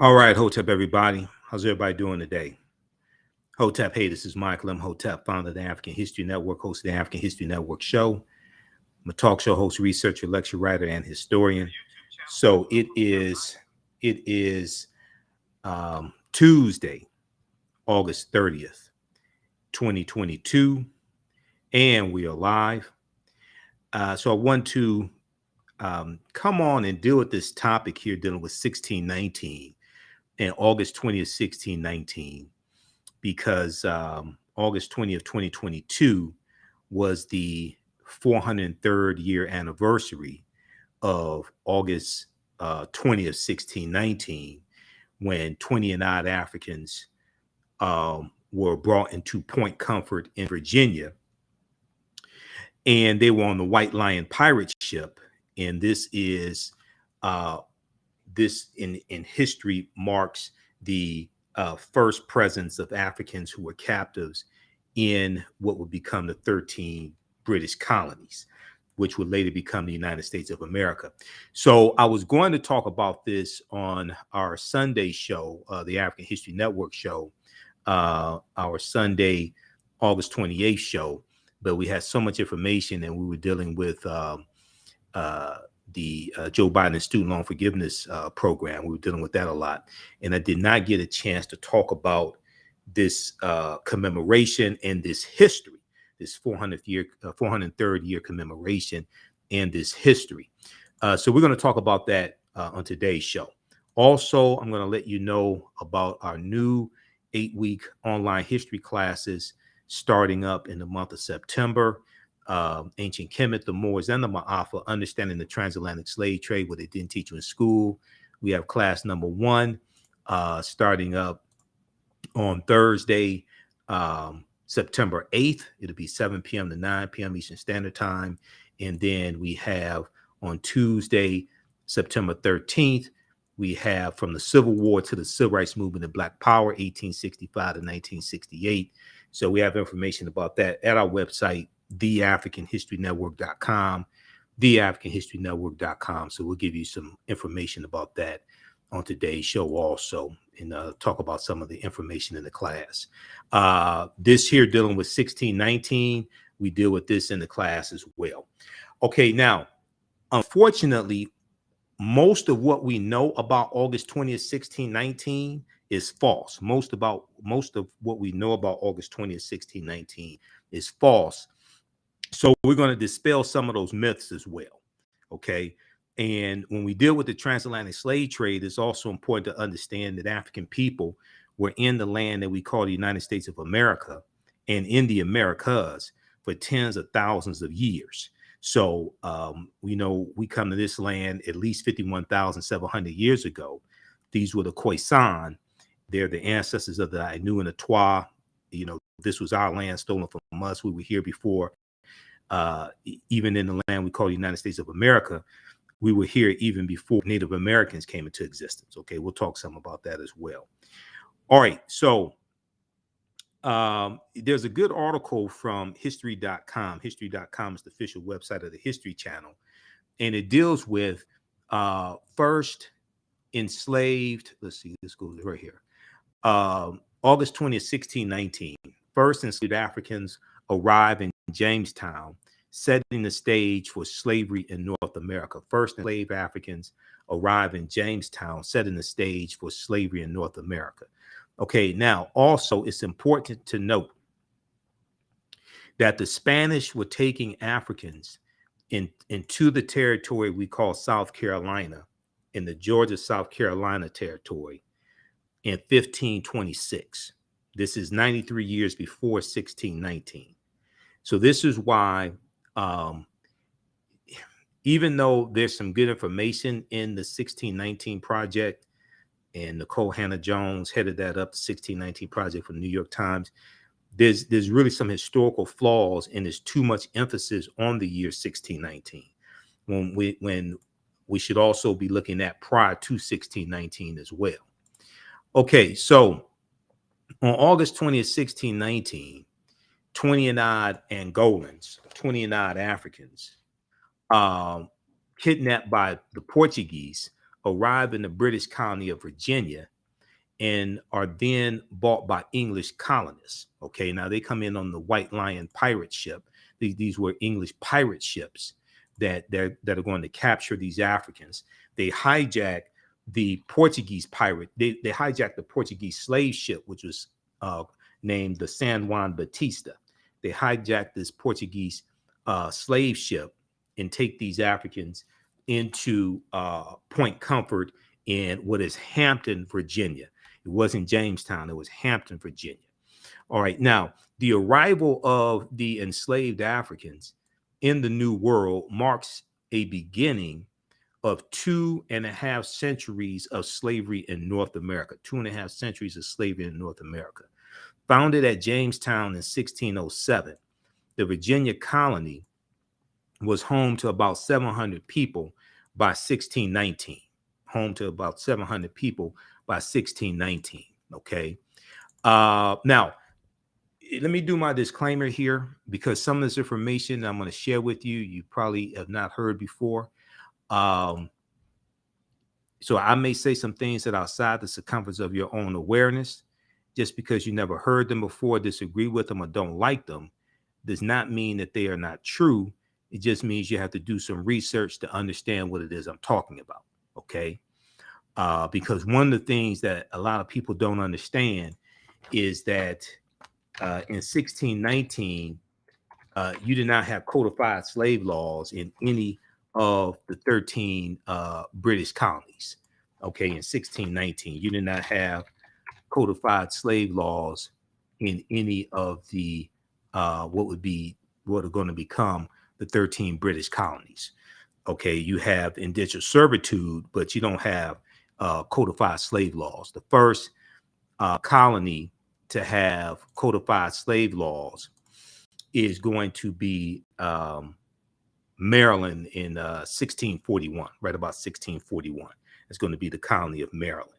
All right, Hotep, everybody. How's everybody doing today? Hotep, hey, this is Michael Imhotep, founder of the African History Network, host of the African History Network show. I'm a talk show host, researcher, lecture writer, and historian. So it is Tuesday, August 30th, 2022, and we are live. So I want to come on and deal with this topic here, dealing with 1619 and August 20th, 1619. Because August 20th, 2022 was the 403rd year anniversary of August 20th, 1619, when 20 and odd Africans were brought into Point Comfort in Virginia. And they were on the White Lion pirate ship. And this is, this in history marks the first presence of Africans who were captives in what would become the 13 British colonies, which would later become the United States of America. So I was going to talk about this on our Sunday show, the African History Network show, our Sunday, August 28th show, but we had so much information and we were dealing with the Joe Biden student loan forgiveness program. We were dealing with that a lot. And I did not get a chance to talk about this commemoration and this history, this 403rd year commemoration and this history. So we're going to talk about that on today's show. Also, I'm going to let you know about our new 8-week online history classes starting up in the month of September. Ancient Kemet, the Moors, and the Ma'afa, understanding the transatlantic slave trade, what they didn't teach you in school. We have class number 1 starting up on Thursday, September 8th. It'll be 7 p.m. to 9 p.m. Eastern Standard Time. And then we have on Tuesday, September 13th, we have From the Civil War to the Civil Rights Movement and Black Power, 1865 to 1968. So we have information about that at our website, TheAFricanHistoryNetwork.com, TheAfricanHistoryNetwork.com. So we'll give you some information about that on today's show also, and talk about some of the information in the class. This here dealing with 1619, we deal with this in the class as well. Okay, now, unfortunately, most of what we know about August 20th, 1619 is false. Most of what we know about August 20th, 1619 is false. So we're going to dispel some of those myths as well, okay? And when we deal with the transatlantic slave trade, it's also important to understand that African people were in the land that we call the United States of America and in the Americas for tens of thousands of years. So, we know we come to this land at least 51,700 years ago. These were the Khoisan. They're the ancestors of the Ainu and the Twa. You know, this was our land stolen from us. We were here before. Even in the land we call the United States of America, we were here even before Native Americans came into existence. Okay, we'll talk some about that as well. All right, so there's a good article from history.com. History.com is the official website of the History Channel, and it deals with first enslaved. Let's see, this goes right here. August 20th, 1619. First enslaved Africans arrive in Jamestown, setting the stage for slavery in North America. First enslaved Africans arrive in Jamestown, setting the stage for slavery in North America. Okay, now also it's important to note that the Spanish were taking Africans into the territory we call South Carolina, in the Georgia-South Carolina territory in 1526. This is 93 years before 1619. So this is why, even though there's some good information in the 1619 project, and Nicole Hannah-Jones headed that up, the 1619 project for the New York Times, there's really some historical flaws, and there's too much emphasis on the year 1619 when we should also be looking at prior to 1619 as well. Okay, so on August 20th, 1619, 20 and odd Angolans, 20 and odd Africans, kidnapped by the Portuguese, arrive in the British colony of Virginia and are then bought by English colonists. Okay, now they come in on the White Lion pirate ship. These were English pirate ships that are going to capture these Africans. They hijack the Portuguese pirate. They hijacked the Portuguese slave ship, which was named the San Juan Batista. They hijacked this Portuguese slave ship and take these Africans into Point Comfort in what is Hampton, Virginia. It wasn't Jamestown, it was Hampton, Virginia. All right, now the arrival of the enslaved Africans in the New World marks a beginning of 2.5 centuries of slavery in North America. 2.5 centuries of slavery in North America. Founded at Jamestown in 1607, the Virginia colony was home to about 700 people by 1619. Home to about 700 people by 1619. Okay. Now, let me do my disclaimer here, because some of this information I'm going to share with you, you probably have not heard before. So I may say some things that are outside the circumference of your own awareness. Just because you never heard them before, disagree with them, or don't like them, does not mean that they are not true. It just means you have to do some research to understand what it is I'm talking about. Okay. Because one of the things that a lot of people don't understand is that in 1619, you did not have codified slave laws in any of the 13 British colonies. Okay, in 1619, you did not have codified slave laws in any of the what are going to become the 13 British colonies. Okay, you have indentured servitude, but you don't have codified slave laws. The first colony to have codified slave laws is going to be Maryland in 1641, right about 1641. It's going to be the colony of Maryland.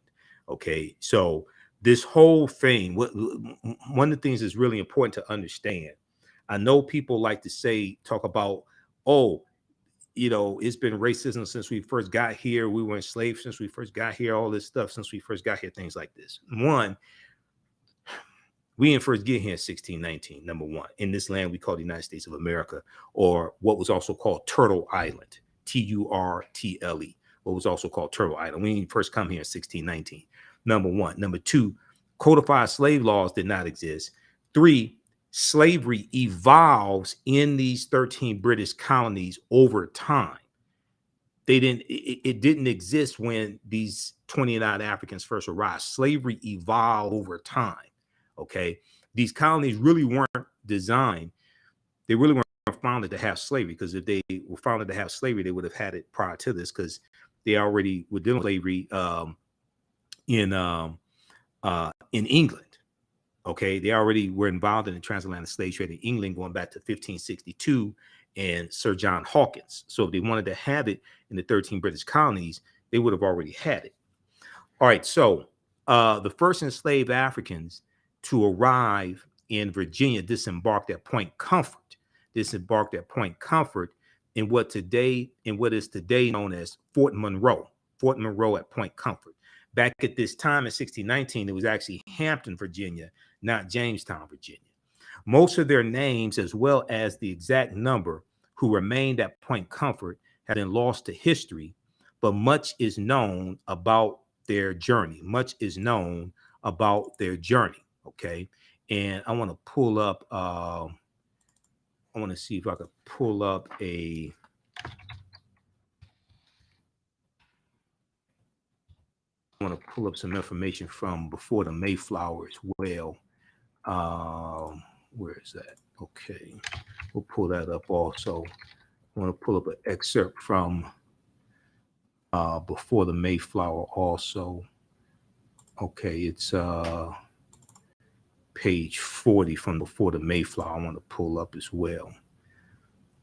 Okay, so this whole thing, one of the things that's really important to understand, I know people like to talk about, oh, you know, it's been racism since we first got here. We were enslaved since we first got here, all this stuff since we first got here, things like this. One, we didn't first get here in 1619, number one. In this land we call the United States of America, or what was also called Turtle Island, Turtle, what was also called Turtle Island. We didn't first come here in 1619, number one. Number two, codified slave laws did not exist. Three, slavery evolves in these 13 British colonies over time. It didn't exist when these 29 Africans first arrived. Slavery evolved over time. Okay, these colonies really weren't designed. They really weren't founded to have slavery, because if they were founded to have slavery, they would have had it prior to this, because they already were dealing with slavery in England. Okay, they already were involved in the transatlantic slave trade in England going back to 1562 and Sir John Hawkins. So if they wanted to have it in the 13 British colonies, they would have already had it. All right, so the first enslaved Africans to arrive in Virginia disembarked at Point Comfort. Disembarked at Point Comfort in what is today known as Fort Monroe. Fort Monroe at Point Comfort. Back at this time in 1619, it was actually Hampton, Virginia, not Jamestown, Virginia. Most of their names, as well as the exact number who remained at Point Comfort, have been lost to history, but much is known about their journey. Much is known about their journey. Okay, and I want to pull up. I want to see if I could pull up a. I want to pull up some information from Before the Mayflower as well. Where is that? Okay, we'll pull that up also. I want to pull up an excerpt from Before the Mayflower also. Okay, it's page 40 from Before the Mayflower. I want to pull up as well.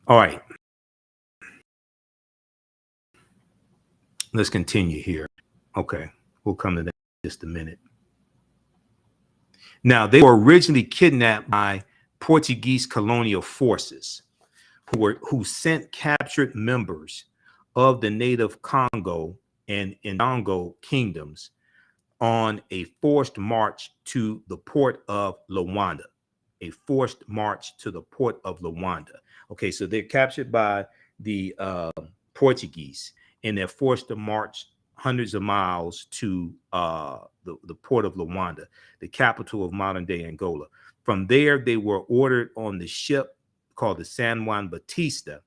All right. Let's continue here. Okay, we'll come to that in just a minute. Now, they were originally kidnapped by Portuguese colonial forces who sent captured members of the native Congo and Ndongo kingdoms on a forced march to the port of Luanda. A forced march to the port of Luanda. Okay, so they're captured by the Portuguese, and they're forced to march hundreds of miles to the port of Luanda, the capital of modern day Angola. From there, they were ordered on the ship called the San Juan Batista,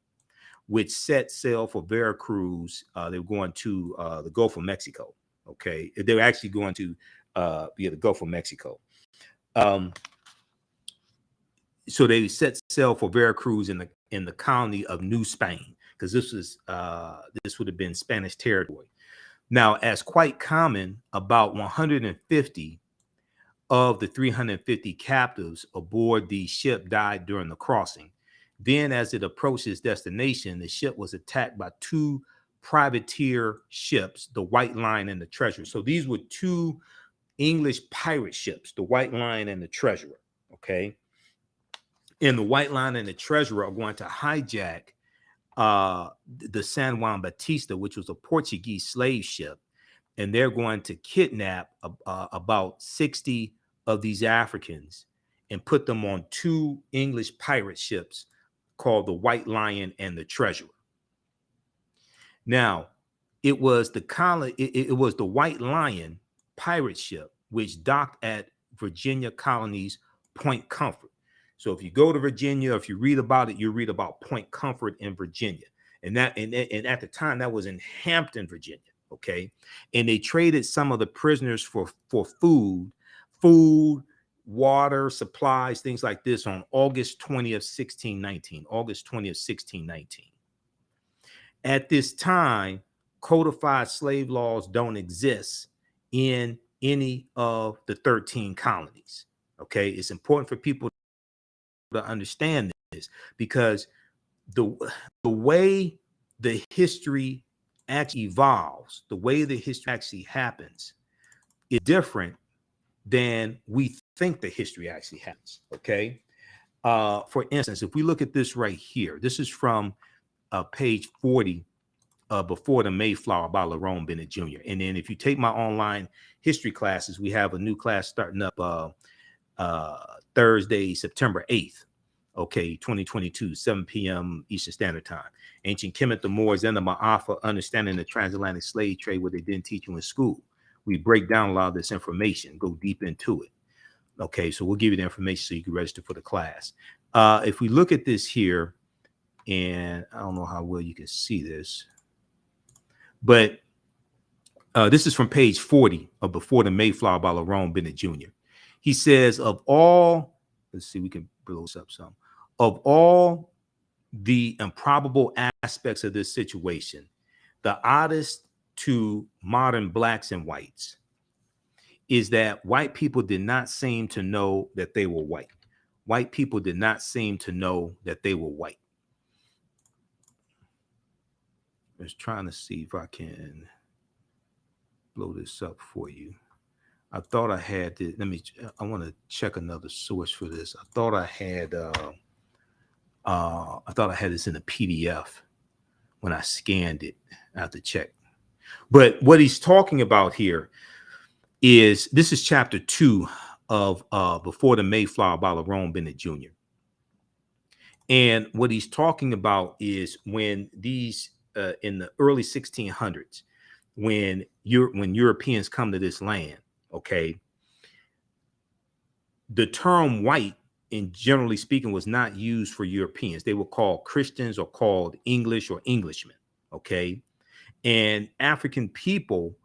which set sail for Veracruz. They were going to the Gulf of Mexico. Okay, they were actually going to the Gulf of Mexico. So they set sail for Veracruz in the colony of New Spain, because this would have been Spanish territory. Now, as quite common, about 150 of the 350 captives aboard the ship died during the crossing. Then, as it approached its destination, the ship was attacked by two privateer ships, the White Lion and the Treasurer. So these were two English pirate ships, the White Lion and the Treasurer. Okay. And the White Lion and the Treasurer are going to hijack the San Juan Batista, which was a Portuguese slave ship, and they're going to kidnap about 60 of these Africans and put them on two English pirate ships called the White Lion and the Treasurer. Now, it was the White Lion pirate ship which docked at Virginia Colonies Point Comfort. So if you go to Virginia, if you read about it, you read about Point Comfort in Virginia. And at the time, that was in Hampton, Virginia. Okay. And they traded some of the prisoners for food, water, supplies, things like this on August 20th, 1619. August 20th, 1619. At this time, codified slave laws don't exist in any of the 13 colonies. Okay. It's important for people to understand this, because the way the history actually evolves, the way the history actually happens is different than we think the history actually happens. Okay. For instance, if we look at this right here, this is from page 40 Before the Mayflower by Lerone Bennett Jr. And then if you take my online history classes, we have a new class starting up Thursday, September 8th. Okay, 2022, 7 p.m. Eastern Standard Time. Ancient Kemet, the Moors, and the Ma'afa, Understanding the Transatlantic Slave Trade, what they didn't teach you in school. We break down a lot of this information, go deep into it. Okay, so we'll give you the information so you can register for the class. If we look at this here, and I don't know how well you can see this, but this is from page 40 of Before the Mayflower by Lerone Bennett Jr. He says, of all, let's see, we can blow this up some. Of all the improbable aspects of this situation, the oddest to modern blacks and whites is that white people did not seem to know that they were white. White people did not seem to know that they were white. I was trying to see if I can blow this up for you. I thought I had this. I want to check another source for this. I thought I had this in a PDF when I scanned it. I have to check. But what he's talking about here is, this is chapter 2 of Before the Mayflower by Lerone Bennett Jr. And what he's talking about is when these in the early 1600s, when Europeans come to this land, okay, the term white, in generally speaking, was not used for Europeans. They were called Christians or called English or Englishmen, okay? And African people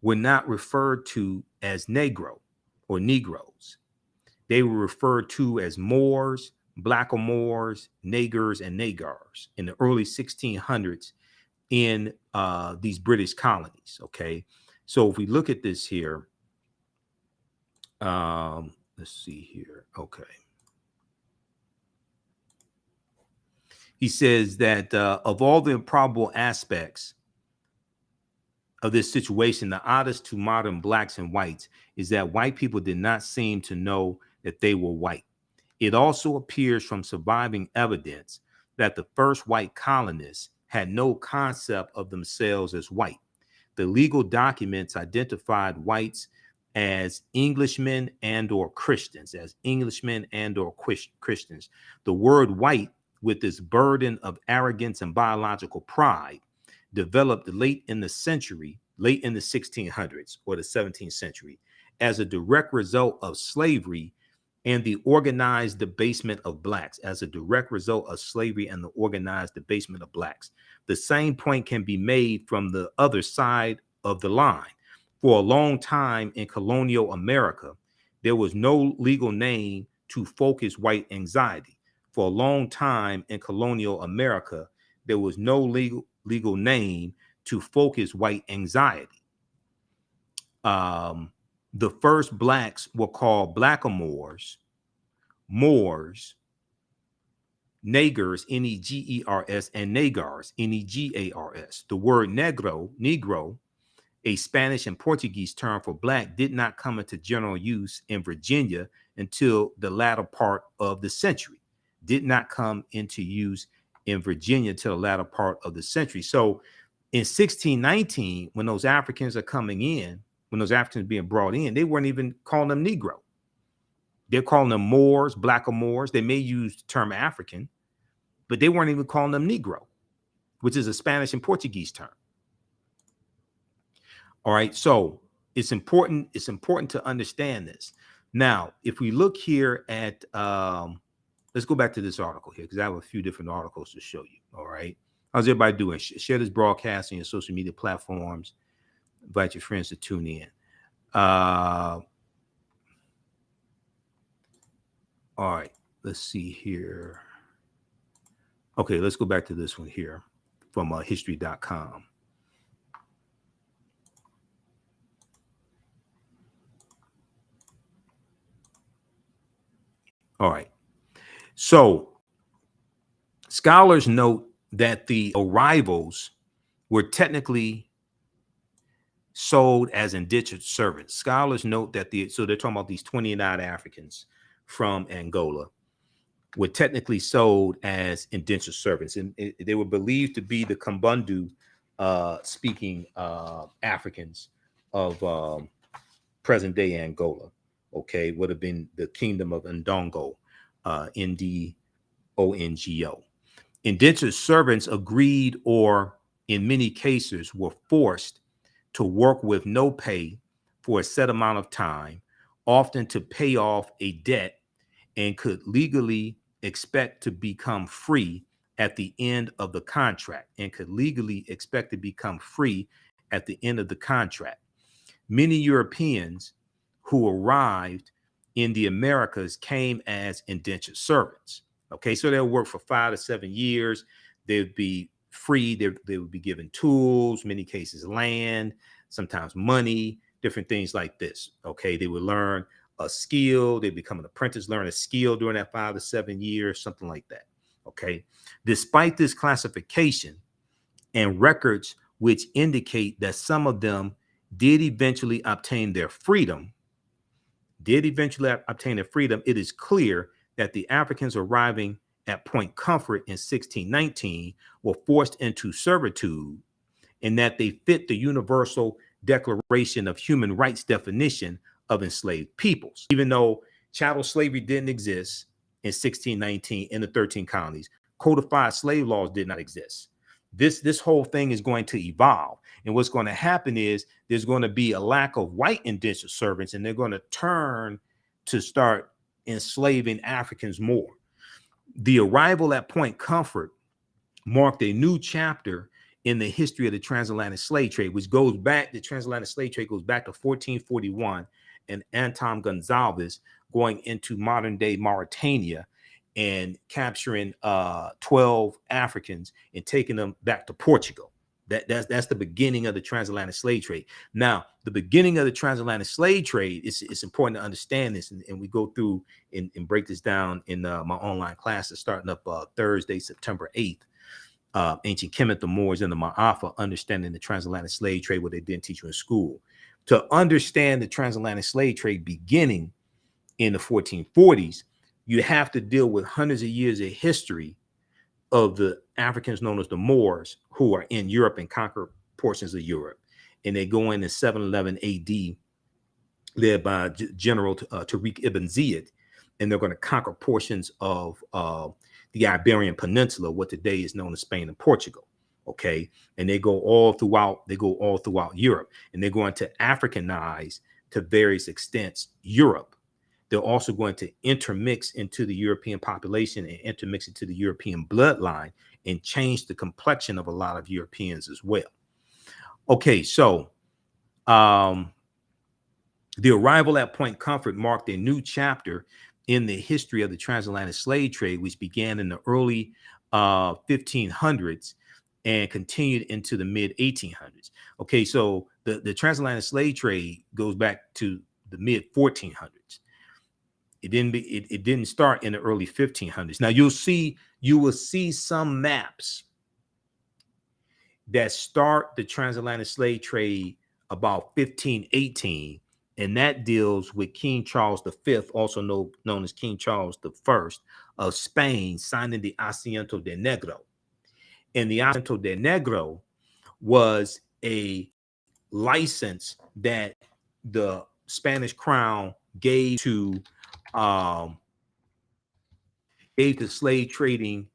were not referred to as Negro or Negroes. They were referred to as Moors, Blackamoors, Nagars, and Nagars in the early 1600s in these British colonies, okay? So if we look at this here, let's see here, okay. He says that of all the improbable aspects of this situation, the oddest to modern blacks and whites is that white people did not seem to know that they were white. It also appears from surviving evidence that the first white colonists had no concept of themselves as white. the legal documents identified whites as Englishmen and or Christians, Christians. The word white, with its burden of arrogance and biological pride, developed late in the 1600s or the 17th century, as a direct result of slavery and the organized debasement of blacks. The same point can be made from the other side of the line. For a long time in colonial America, there was no legal name to focus white anxiety. For a long time in colonial America, there was no legal name to focus white anxiety. The first blacks were called blackamoors, Moors, Negers, Negers, and Negars, Negars. The word negro, a Spanish and Portuguese term for black, did not come into general use in Virginia until the latter part of the century. So in 1619, when those Africans being brought in, they weren't even calling them Negro. They're calling them Moors, blackamoors. They may use the term African, but they weren't even calling them Negro, which is a Spanish and Portuguese term. All right, so it's important to understand this. Now, if we look here at, let's go back to this article here, because I have a few different articles to show you. All right, how's everybody doing? Share this broadcast on your social media platforms. Invite your friends to tune in. All right, let's see here. Okay, let's go back to this one here from history.com. All right. So scholars note that the arrivals were technically sold as indentured servants. Scholars note that so they're talking about these 29 Africans from Angola were technically sold as indentured servants, and they were believed to be the Kimbundu speaking Africans of present-day Angola. Okay, would have been the kingdom of Ndongo, Ndongo. Indentured servants agreed, or in many cases were forced to work with no pay for a set amount of time, often to pay off a debt, and could legally expect to become free at the end of the contract. Many Europeans who arrived in the Americas came as indentured servants. Okay, so they'll work for 5 to 7 years. They'd be free. They would be given tools, many cases land, sometimes money, different things like this. Okay, they would learn a skill. They become an apprentice, learn a skill during that 5 to 7 years, something like that. Okay, despite this classification and records which indicate that some of them did eventually obtain their freedom, it is clear that the Africans arriving at Point Comfort in 1619 were forced into servitude, and that they fit the Universal Declaration of Human Rights definition of enslaved peoples. Even though chattel slavery didn't exist in 1619 in the 13 colonies, codified slave laws did not exist. This whole thing is going to evolve. And what's going to happen is there's going to be a lack of white indentured servants, and they're going to turn to start enslaving Africans more. The arrival at Point Comfort marked a new chapter in the history of the transatlantic slave trade, which goes back, the transatlantic slave trade goes back to 1441 and Anton Gonzalez going into modern day Mauritania and capturing 12 Africans and taking them back to Portugal. That's the beginning of the transatlantic slave trade. Now, the beginning of the transatlantic slave trade, it's important to understand this, and we go through and break this down in my online classes starting up Thursday, September 8th. Ancient Kemet, the Moors, and the Ma'afa, understanding the transatlantic slave trade, what they didn't teach you in school. To understand the transatlantic slave trade beginning in the 1440s, you have to deal with hundreds of years of history of the Africans known as the Moors, who are in Europe and conquer portions of Europe. and they go in 711 AD, led by General Tariq ibn Ziyad, and they're going to conquer portions of the Iberian Peninsula, what today is known as Spain and Portugal. Okay, and they go all throughout Europe, and they're going to Africanize to various extents Europe. They're also going to intermix into the European population and intermix into the European bloodline and change the complexion of a lot of Europeans as well. Okay, so the arrival at Point Comfort marked a new chapter in the history of the transatlantic slave trade, which began in the early 1500s and continued into the mid 1800s. Okay, so the transatlantic slave trade goes back to the mid 1400s. It didn't start in the early 1500s. Now you will see some maps that start the transatlantic slave trade about 1518, and that deals with King Charles V, also known as King Charles I of Spain, signing the Asiento de Negro. And the Asiento de Negro was a license that the Spanish crown gave to slave trading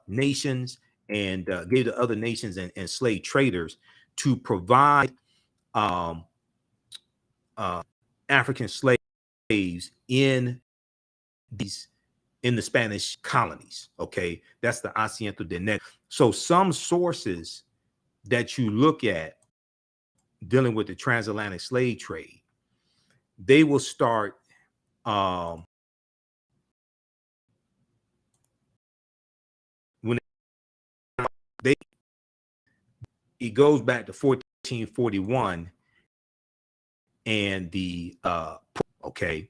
nations, and gave to other nations and slave traders to provide African slaves in the Spanish colonies. Okay, that's the Asiento de Negro. So some sources that you look at dealing with the transatlantic slave trade, they will start when it goes back to 1441 and the okay,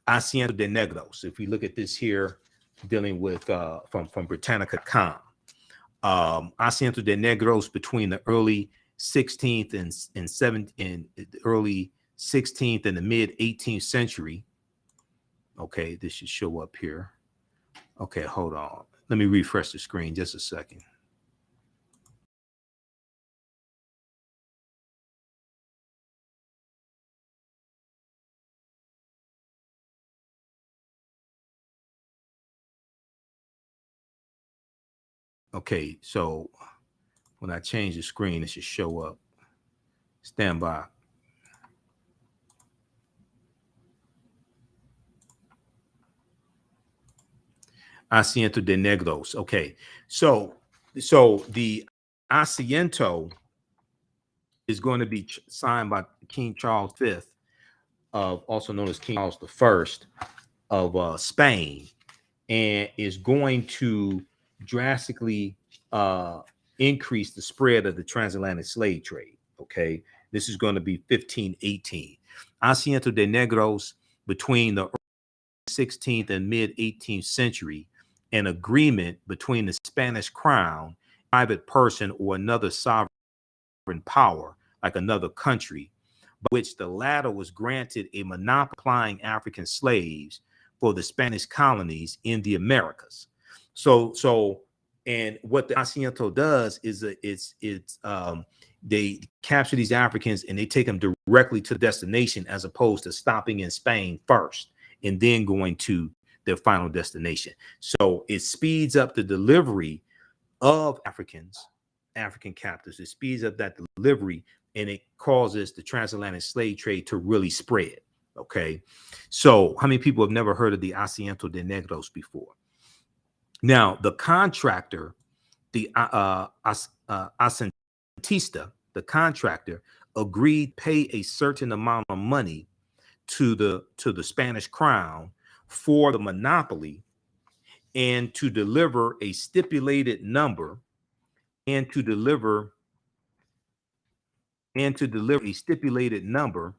Asiento de Negros. If we look at this here, dealing with from Britannica.com, Asiento de Negros between the early 16th and the early 16th and the mid 18th century. Okay, this should show up here. Okay, hold on. Let me refresh the screen just a second. Okay, so when I change the screen, it should show up. Stand by. Asiento de Negros. Okay, so the Asiento is going to be signed by King Charles V, also known as King Charles I of Spain, and is going to drastically increase the spread of the transatlantic slave trade. Okay, this is going to be 1518. Asiento de Negros between the 16th and mid 18th century, an agreement between the Spanish crown, private person, or another sovereign power, like another country, by which the latter was granted a monopoly applying African slaves for the Spanish colonies in the Americas. So and what the Asiento does is they capture these Africans and they take them directly to the destination, as opposed to stopping in Spain first and then going to their final destination. So it speeds up the delivery of African captives. It speeds up that delivery, and it causes the transatlantic slave trade to really spread. Okay, so how many people have never heard of the Asiento de Negros before? Now, the contractor, the asentista, the contractor, agreed to pay a certain amount of money to the Spanish crown for the monopoly, and to deliver a stipulated number, and to deliver a stipulated number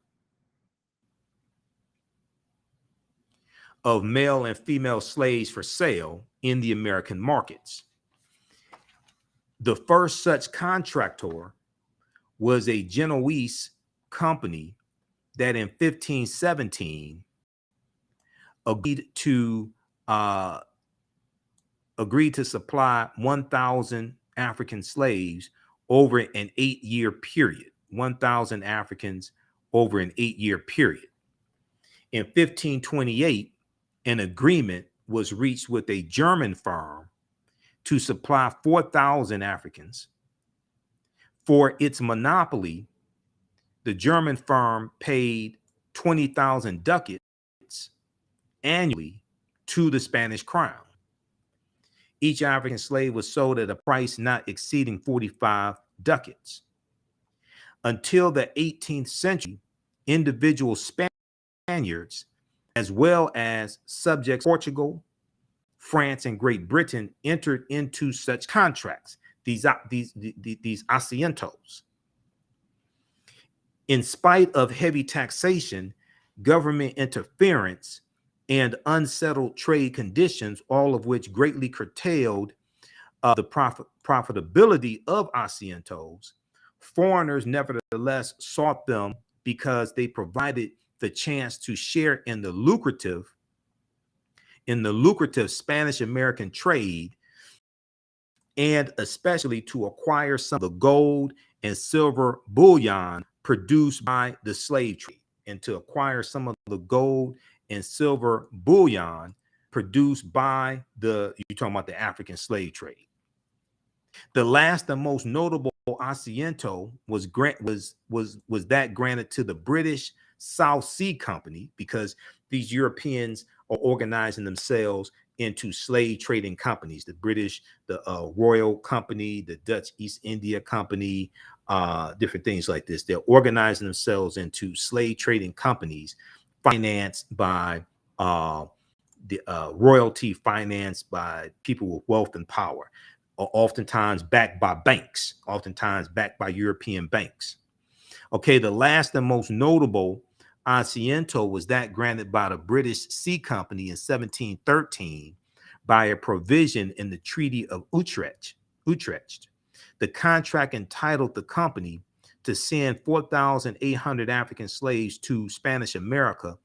of male and female slaves for sale in the American markets. The first such contractor was a Genoese company that in 1517 agreed to supply 1,000 African slaves over an 8-year period. 1,000 Africans over an 8-year period. In 1528, an agreement was reached with a German firm to supply 4,000 Africans. For its monopoly, the German firm paid 20,000 ducats annually to the Spanish crown. Each African slave was sold at a price not exceeding 45 ducats. Until the 18th century, individual Spaniards, as well as subjects of Portugal, France, and Great Britain, entered into such contracts, these asientos. In spite of heavy taxation, government interference, and unsettled trade conditions, all of which greatly curtailed the profitability of asientos, foreigners nevertheless sought them because they provided the chance to share in the lucrative Spanish-American trade, and especially to acquire some of the gold and silver bullion produced by the slave trade, and to acquire some of the gold and silver bullion produced by you're talking about the African slave trade. The last and most notable asiento was that granted to the British South Sea Company, because these Europeans are organizing themselves into slave trading companies. The British, the Royal Company, the Dutch East India Company, different things like this. They're organizing themselves into slave trading companies financed by the royalty, financed by people with wealth and power, oftentimes backed by banks, oftentimes backed by European banks. Okay, the last and most notable asiento was that granted by the British Sea Company in 1713 by a provision in the Treaty of Utrecht. The contract entitled the company to send 4,800 African slaves to Spanish America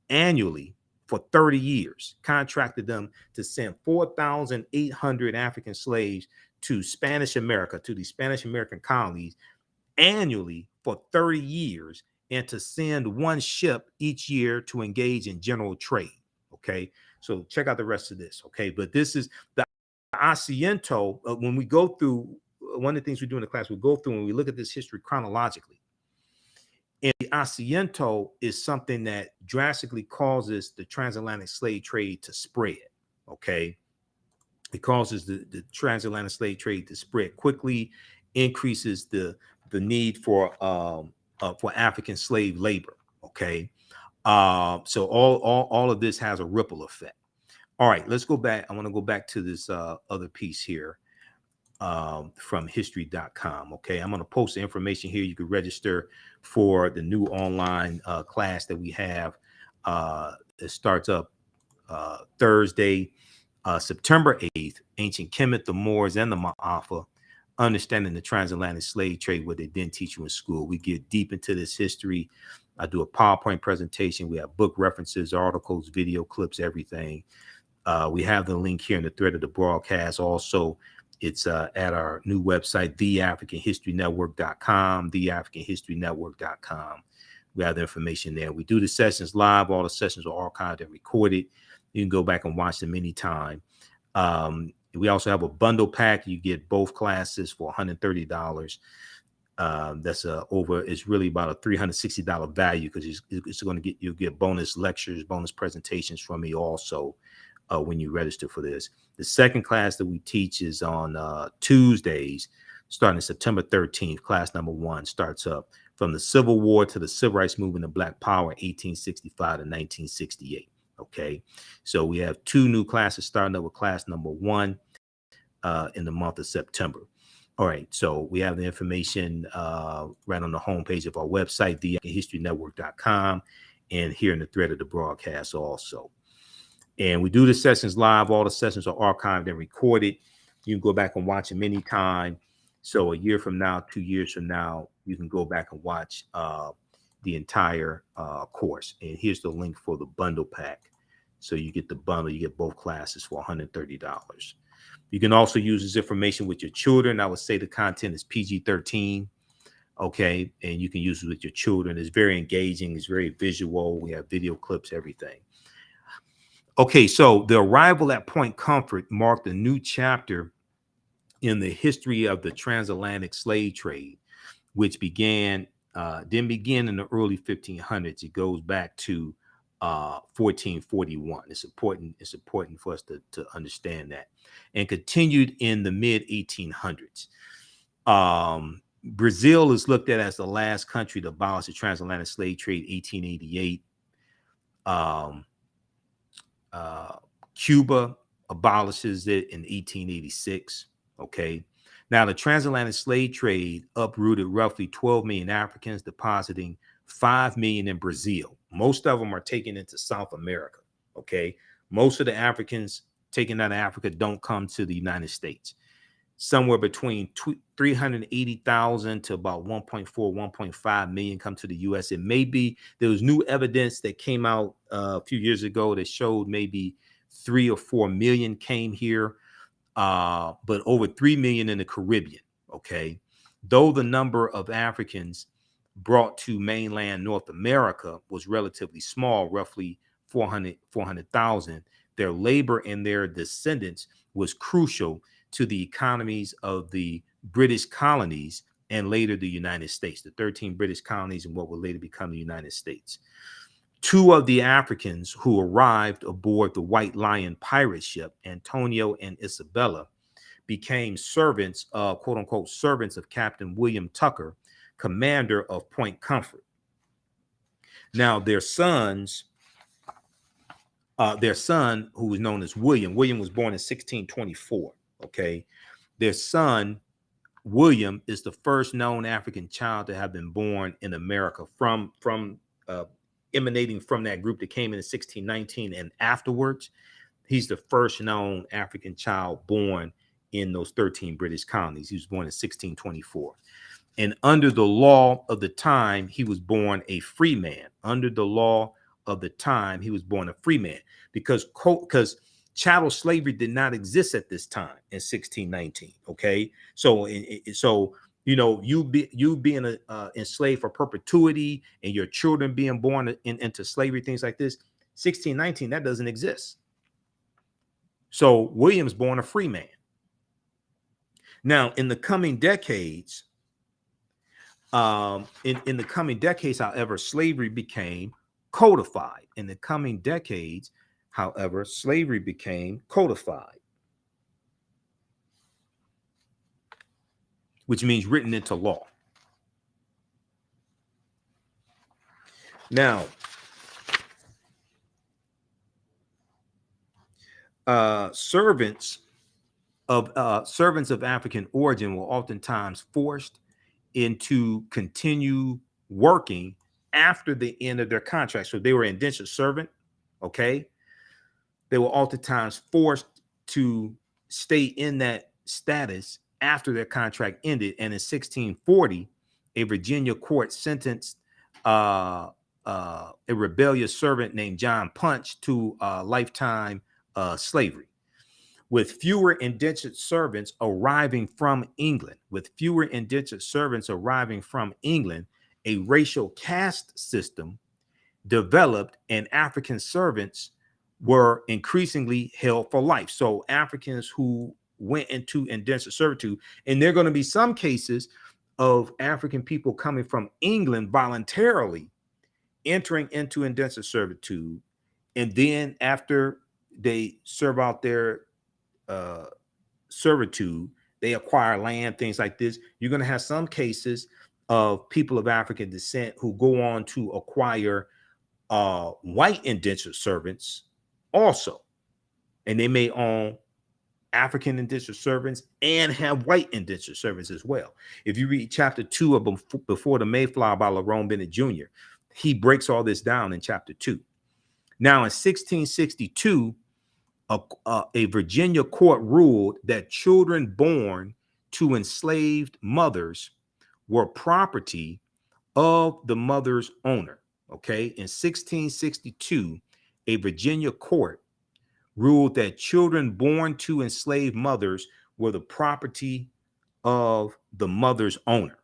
annually for 30 years, contracted them to send 4,800 African slaves to Spanish America, to the Spanish American colonies annually for 30 years, and to send one ship each year to engage in general trade. Okay, so check out the rest of this. Okay, but this is the asiento. When we go through, one of the things we do in the class, we go through and we look at this history chronologically. And the asiento is something that drastically causes the transatlantic slave trade to spread. Okay, it causes the transatlantic slave trade to spread quickly, increases the need for African slave labor. Okay, so all of this has a ripple effect. All right, let's go back. I want to go back to this other piece here from history.com. Okay, I'm going to post the information here. You can register for the new online class that we have. It starts up Thursday, September 8th. Ancient Kemet, the Moors, and the Ma'afa, understanding the transatlantic slave trade, what they didn't teach you in school. We get deep into this history. I do a PowerPoint presentation. We have book references, articles, video clips, everything. We have the link here in the thread of the broadcast. Also, it's at our new website, TheAfricanHistoryNetwork.com, TheAfricanHistoryNetwork.com. We have the information there. We do the sessions live. All the sessions are archived and recorded. You can go back and watch them anytime. We also have a bundle pack. You get both classes for $130. That's it's really about a $360 value, because it's going to you'll get bonus lectures, bonus presentations from me also when you register for this. The second class that we teach is on Tuesdays, starting September 13th. Class number 1 starts up from the Civil War to the Civil Rights Movement and Black Power, 1865 to 1968. Okay, so we have 2 new classes starting up with class number 1 in the month of September. All right, so we have the information right on the homepage of our website, TheAfricanHistoryNetwork.com, and here in the thread of the broadcast also. And we do the sessions live. All the sessions are archived and recorded. You can go back and watch them anytime. So a year from now, 2 years from now, you can go back and watch the entire course. And here's the link for the bundle pack. So you get the bundle, you get both classes for $130. You can also use this information with your children. I would say the content is PG-13. Okay, and you can use it with your children. It's very engaging. It's very visual. We have video clips, everything. Okay, so the arrival at Point Comfort marked a new chapter in the history of the transatlantic slave trade, which didn't begin in the early 1500s. It goes back to 1441. It's important for us to understand that, and continued in the mid 1800s. Brazil is looked at as the last country to abolish the transatlantic slave trade, 1888. Cuba abolishes it in 1886. Okay. Now, the transatlantic slave trade uprooted roughly 12 million Africans, depositing 5 million in Brazil. Most of them are taken into South America. Okay. Most of the Africans taken out of Africa don't come to the United States. Somewhere between 380,000 to about 1.4, 1.5 million come to the U.S. It may be, there was new evidence that came out a few years ago that showed maybe 3 or 4 million came here, but over 3 million in the Caribbean. Okay. Though the number of Africans brought to mainland North America was relatively small, roughly 400,000, their labor and their descendants was crucial to the economies of the British colonies and later the United States, the 13 British colonies and what would later become the United States. 2 of the Africans who arrived aboard the White Lion pirate ship, Antonio and Isabella, became servants of, quote unquote, servants of Captain William Tucker, commander of Point Comfort. Now, their son, who was known as William was born in 1624. Okay. Their son, William, is the first known African child to have been born in America from emanating from that group that came in 1619 and afterwards. He's the first known African child born in those 13 British colonies. He was born in 1624. And under the law of the time, he was born a free man. Under the law of the time, he was born a free man because chattel slavery did not exist at this time in 1619. Okay, so you being enslaved for perpetuity and your children being born into slavery, things like this, 1619, that doesn't exist. So William's born a free man. Now, in the coming decades, however, slavery became codified. In the coming decades, however, slavery became codified, which means written into law. Now, servants of African origin were oftentimes forced into continue working after the end of their contract. So they were indentured servant. Okay. They were oftentimes forced to stay in that status after their contract ended. And in 1640, a Virginia court sentenced a rebellious servant named John Punch to lifetime slavery. With fewer indentured servants arriving from England, a racial caste system developed, and African servants were increasingly held for life. So Africans who went into indentured servitude, and there are going to be some cases of African people coming from England voluntarily entering into indentured servitude, and then after they serve out their servitude, they acquire land, things like this. You're going to have some cases of people of African descent who go on to acquire white indentured servants also, and they may own African indentured servants and have white indentured servants as well. If you read chapter 2 of Before the Mayflower by Lerone Bennett Jr., he breaks all this down in chapter 2. Now, in 1662, a Virginia court ruled that children born to enslaved mothers were property of the mother's owner. Okay, in 1662, a Virginia court ruled that children born to enslaved mothers were the property of the mother's owner.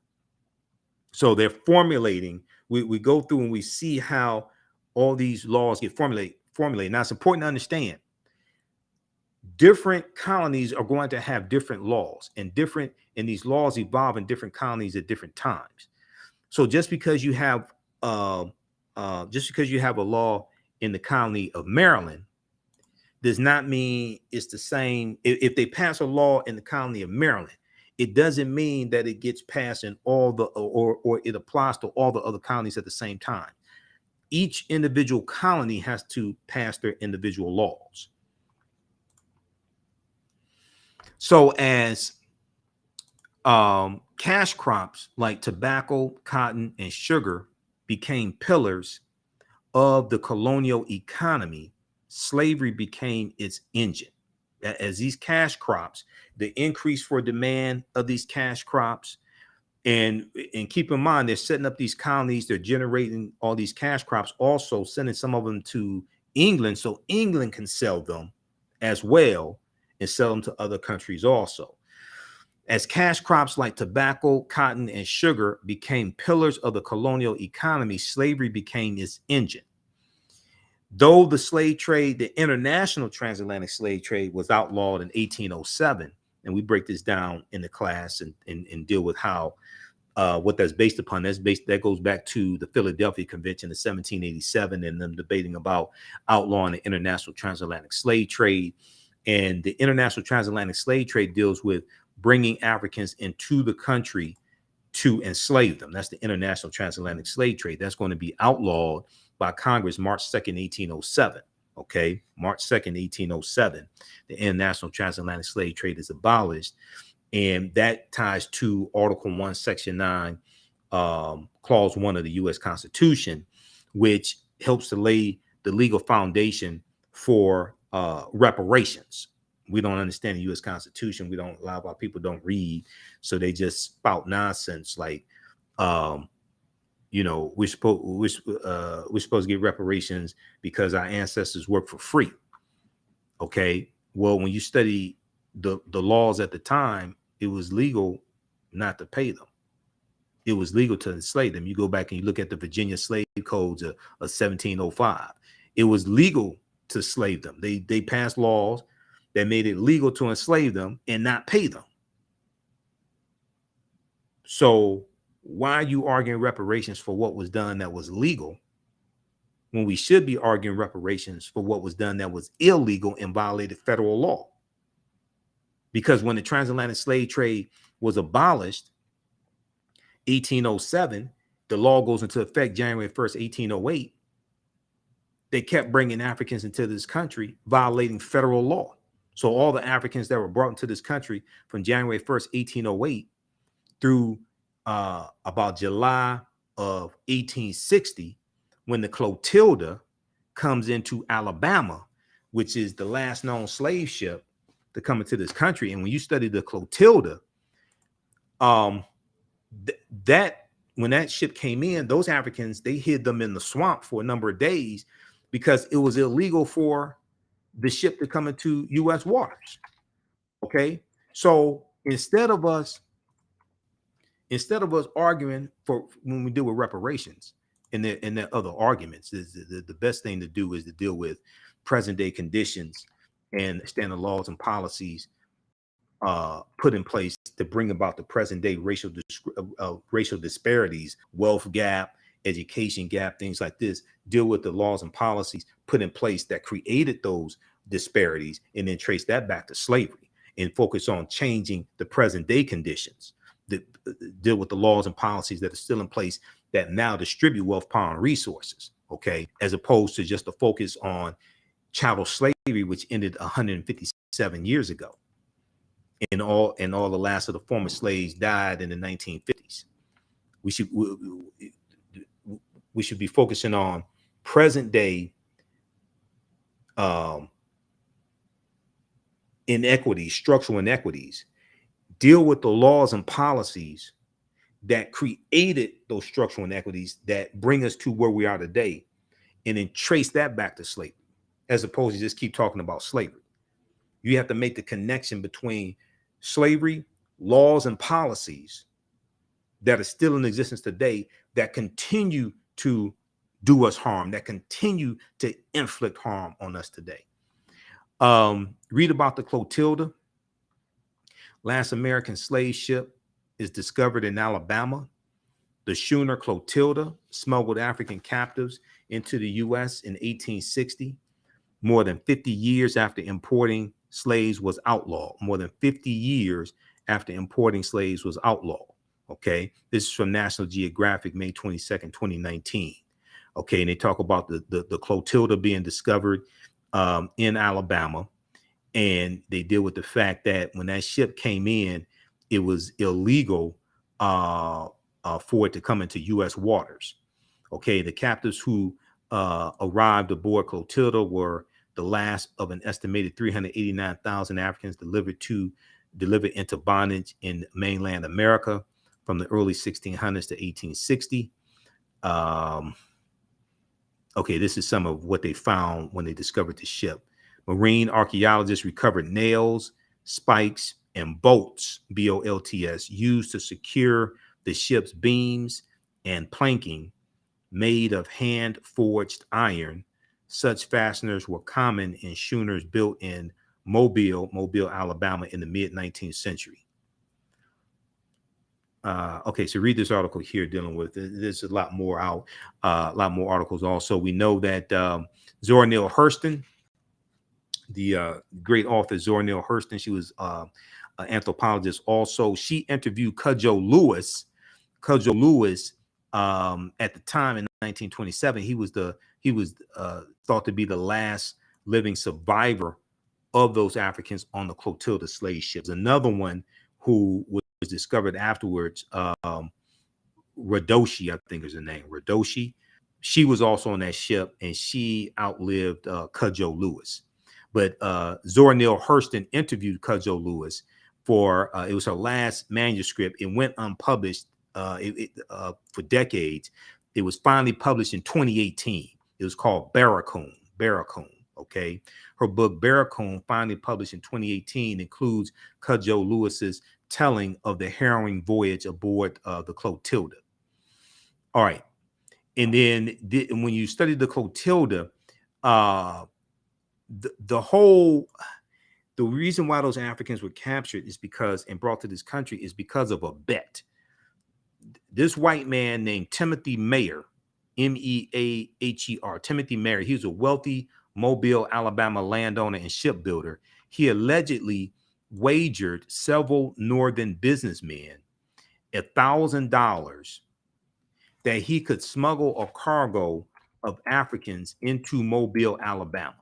So they're formulating. We go through and we see how all these laws get formulated. Now it's important to understand different colonies are going to have different laws, and these laws evolve in different colonies at different times. So just because you have a law in the colony of Maryland does not mean it's the same. If they pass a law in the colony of Maryland, it doesn't mean that it gets passed in all the or it applies to all the other colonies at the same time. Each individual colony has to pass their individual laws. So as cash crops like tobacco, cotton, and sugar became pillars of the colonial economy, slavery became its engine. As these cash crops, the increase for demand of these cash crops, and keep in mind, they're setting up these colonies, they're generating all these cash crops, also sending some of them to England so England can sell them as well and sell them to other countries also. As cash crops like tobacco, cotton, and sugar became pillars of the colonial economy, slavery became its engine. Though the slave trade, the international transatlantic slave trade, was outlawed in 1807, and we break this down in the class and deal with how what that's based upon. That goes back to the Philadelphia Convention of 1787 and them debating about outlawing the international transatlantic slave trade. And the international transatlantic slave trade deals with bringing Africans into the country to enslave them. That's the international transatlantic slave trade. That's going to be outlawed by Congress March 2nd, 1807. Okay, March 2nd, 1807. The international transatlantic slave trade is abolished. And that ties to Article 1, Section 9, Clause 1 of the U.S. Constitution, which helps to lay the legal foundation for reparations. We don't understand the U.S. Constitution. A lot of our people don't read, so they just spout nonsense like, we're supposed to get reparations because our ancestors worked for free. Okay, well, when you study the laws at the time, it was legal not to pay them. It was legal to enslave them. You go back and you look at the Virginia slave codes of 1705. It was legal to slave them. They passed laws that made it legal to enslave them and not pay them. So why are you arguing reparations for what was done that was legal when we should be arguing reparations for what was done that was illegal and violated federal law? Because when the transatlantic slave trade was abolished, 1807, the law goes into effect January 1st, 1808. They kept bringing Africans into this country, violating federal law. So all the Africans that were brought into this country from January 1st, 1808 through about July of 1860, when the Clotilda comes into Alabama, which is the last known slave ship to come into this country. And when you study the Clotilda, that when that ship came in, those Africans, they hid them in the swamp for a number of days because it was illegal for the ship to come into U.S. waters. Okay, so instead of us arguing for when we deal with reparations and the other arguments, the best thing to do is to deal with present day conditions and standard laws and policies put in place to bring about the present day racial disparities, wealth gap, education gap, things like this. Deal with the laws and policies put in place that created those disparities, and then trace that back to slavery and focus on changing the present day conditions. Deal with the laws and policies that are still in place that now distribute wealth, power, and resources. Okay, as opposed to just a focus on chattel slavery, which ended 157 years ago. And all the last of the former slaves died in the 1950s. We should be focusing on present day inequities, structural inequities. Deal with the laws and policies that created those structural inequities that bring us to where we are today, and then trace that back to slavery, as opposed to just keep talking about slavery. You have to make the connection between slavery, laws, and policies that are still in existence today that continue to do us harm, that continue to inflict harm on us today. Read about the Clotilda. Last American slave ship is discovered in Alabama. The schooner Clotilda smuggled African captives into the U.S. in 1860, more than 50 years after importing slaves was outlawed. More than 50 years after importing slaves was outlawed. Okay, this is from National Geographic, May 22nd, 2019. Okay, and they talk about the Clotilda being discovered in Alabama, and they deal with the fact that when that ship came in, it was illegal for it to come into U.S. waters. Okay, the captives who arrived aboard Clotilda were the last of an estimated 389,000 Africans delivered into bondage in mainland America from the early 1600s to 1860. Okay, this is some of what they found when they discovered the ship. Marine archaeologists recovered nails, spikes, and bolts, B-O-L-T-S, used to secure the ship's beams and planking made of hand-forged iron. Such fasteners were common in schooners built in Mobile, Alabama in the mid-19th century. Okay, so read this article here dealing with it. There's a lot more out, a lot more articles also. We know that Zora Neale Hurston, the great author Zora Neale Hurston, she was an anthropologist also. She interviewed Cudjoe Lewis. Cudjoe Lewis, at the time in 1927, he was thought to be the last living survivor of those Africans on the Clotilda slave ships. Another one who was discovered afterwards, Radoshi, I think is her name, Radoshi. She was also on that ship, and she outlived Cudjoe Lewis. But Zora Neale Hurston interviewed Cudjoe Lewis for it was her last manuscript. It went unpublished for decades. It was finally published in 2018. It was called Barracoon. Okay, her book Barracoon, finally published in 2018, includes Cudjoe Lewis's telling of the harrowing voyage aboard the Clotilda. All right, and then when you study the Clotilda, the reason why those Africans were captured is because and brought to this country is because of a bet. This white man named Timothy Mayer, M-E-A-H-E-R, Timothy Mayer, he was a wealthy Mobile, Alabama landowner and shipbuilder. He allegedly wagered several northern businessmen $1,000 that he could smuggle a cargo of Africans into Mobile, Alabama,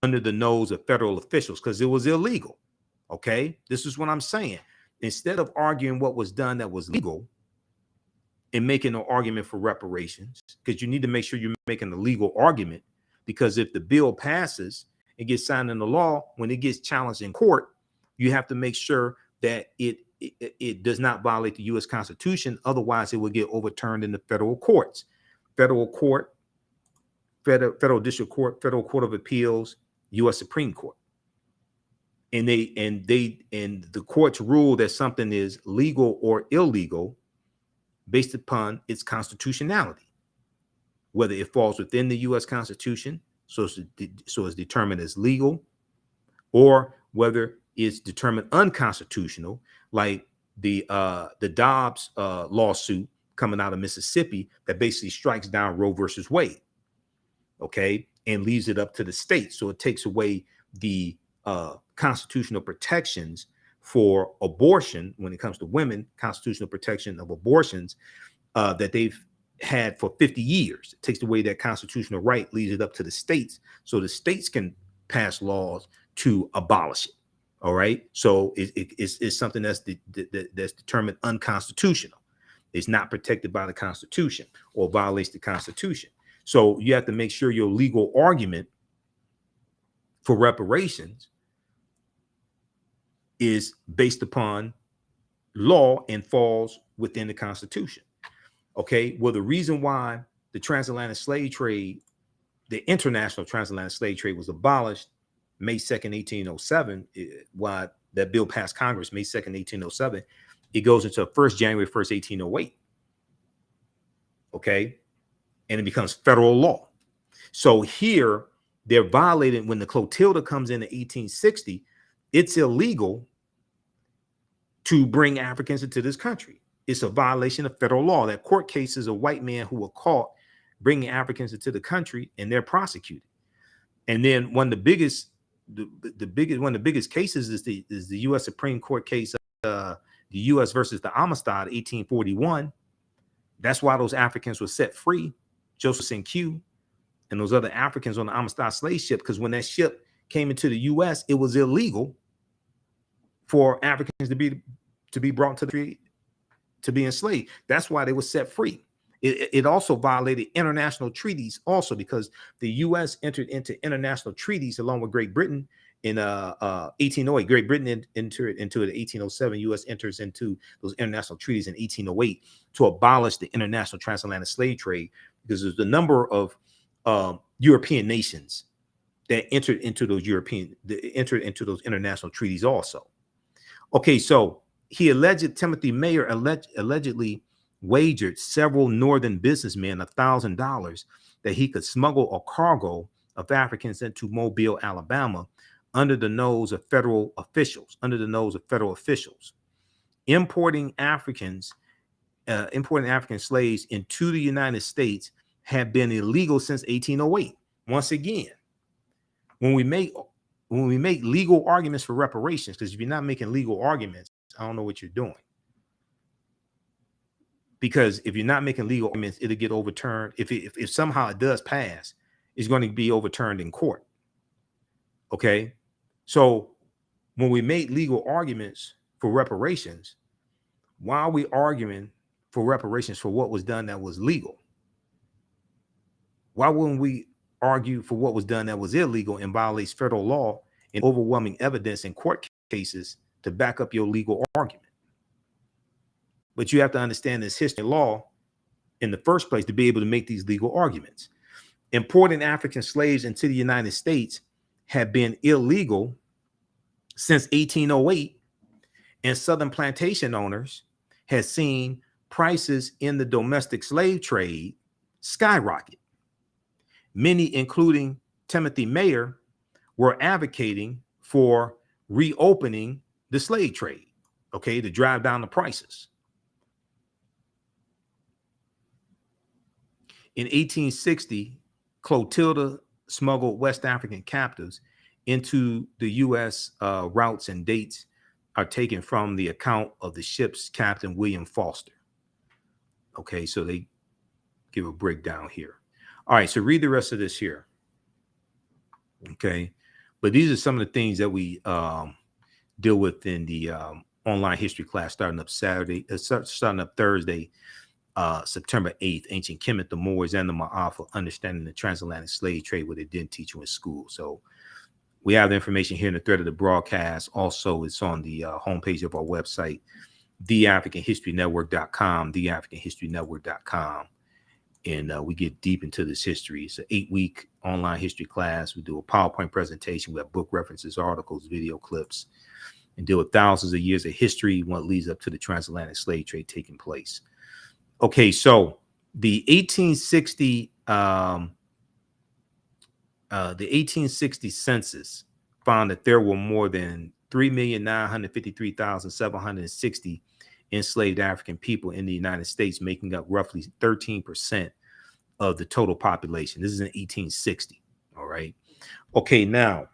under the nose of federal officials, because it was illegal. Okay, this is what I'm saying. Instead of arguing what was done that was legal and making an argument for reparations, because you need to make sure you're making a legal argument, because if the bill passes and gets signed into law, when it gets challenged in court, you have to make sure that it does not violate the U.S. Constitution. Otherwise, it will get overturned in the federal courts, federal district court, federal court of appeals, U.S. Supreme Court. And the courts rule that something is legal or illegal based upon its constitutionality, whether it falls within the U.S. Constitution, so it's determined as legal, or whether it's determined unconstitutional, like the Dobbs lawsuit coming out of Mississippi that basically strikes down Roe versus Wade, okay, and leaves it up to the states. So it takes away the constitutional protections for abortion when it comes to women, constitutional protection of abortions that they've had for 50 years. It takes away that constitutional right, leaves it up to the states, so the states can pass laws to abolish it. All right, so it's something that's determined unconstitutional. It's not protected by the Constitution or violates the Constitution. So you have to make sure your legal argument for reparations is based upon law and falls within the Constitution. Okay, well, the reason why the transatlantic slave trade, the international transatlantic slave trade, was abolished May 2nd, 1807, why that bill passed Congress May 2nd, 1807, it goes into January 1st, 1808. Okay. And it becomes federal law. So here they're violating when the Clotilda comes in 1860, it's illegal to bring Africans into this country. It's a violation of federal law. That court cases of white men who were caught bringing Africans into the country, and they're prosecuted. And then one of the biggest cases is the U.S. Supreme Court case, the U.S. versus the Amistad, 1841. That's why those Africans were set free, Joseph St. Q and those other Africans on the Amistad slave ship, because when that ship came into the U.S., it was illegal for Africans to be brought to the country to be enslaved. That's why they were set free. It also violated international treaties also, because the U.S. entered into international treaties along with Great Britain in 1808. Great Britain entered into it in 1807. U.S. enters into those international treaties in 1808 to abolish the international transatlantic slave trade, because there's a number of European nations that entered into those international treaties also. Okay, so Timothy Mayer allegedly wagered several northern businessmen $1,000 that he could smuggle a cargo of Africans into Mobile, Alabama, under the nose of federal officials. Importing African slaves into the United States had been illegal since 1808. Once again, when we make legal arguments for reparations, because if you're not making legal arguments, I don't know what you're doing. Because if you're not making legal arguments, it'll get overturned. If somehow it does pass, it's going to be overturned in court. Okay, so when we make legal arguments for reparations, why are we arguing for reparations for what was done that was legal? Why wouldn't we argue for what was done that was illegal and violates federal law and overwhelming evidence in court cases to back up your legal argument? But you have to understand this history and law in the first place to be able to make these legal arguments. Importing African slaves into the United States had been illegal since 1808, and Southern plantation owners had seen prices in the domestic slave trade skyrocket. Many, including Timothy Mayer, were advocating for reopening the slave trade, okay, to drive down the prices. In 1860, Clotilda smuggled West African captives into the U.S. Routes and dates are taken from the account of the ship's captain, William Foster. Okay, so they give a breakdown here. All right, so read the rest of this here. Okay, but these are some of the things that we deal with in the online history class starting up Thursday, September 8th, Ancient Kemet, the Moors, and the Ma'afa, Understanding the Transatlantic Slave Trade, what they didn't teach you in school. So we have the information here in the thread of the broadcast. Also, it's on the homepage of our website, TheAfricanHistoryNetwork.com, TheAfricanHistoryNetwork.com. And we get deep into this history. It's an 8-week online history class. We do a PowerPoint presentation. We have book references, articles, video clips, and deal with thousands of years of history, what leads up to the transatlantic slave trade taking place. Okay, so the 1860 census found that there were more than 3,953,760 enslaved African people in the United States, making up roughly 13% of the total population. This is in 1860. All right. Okay, now,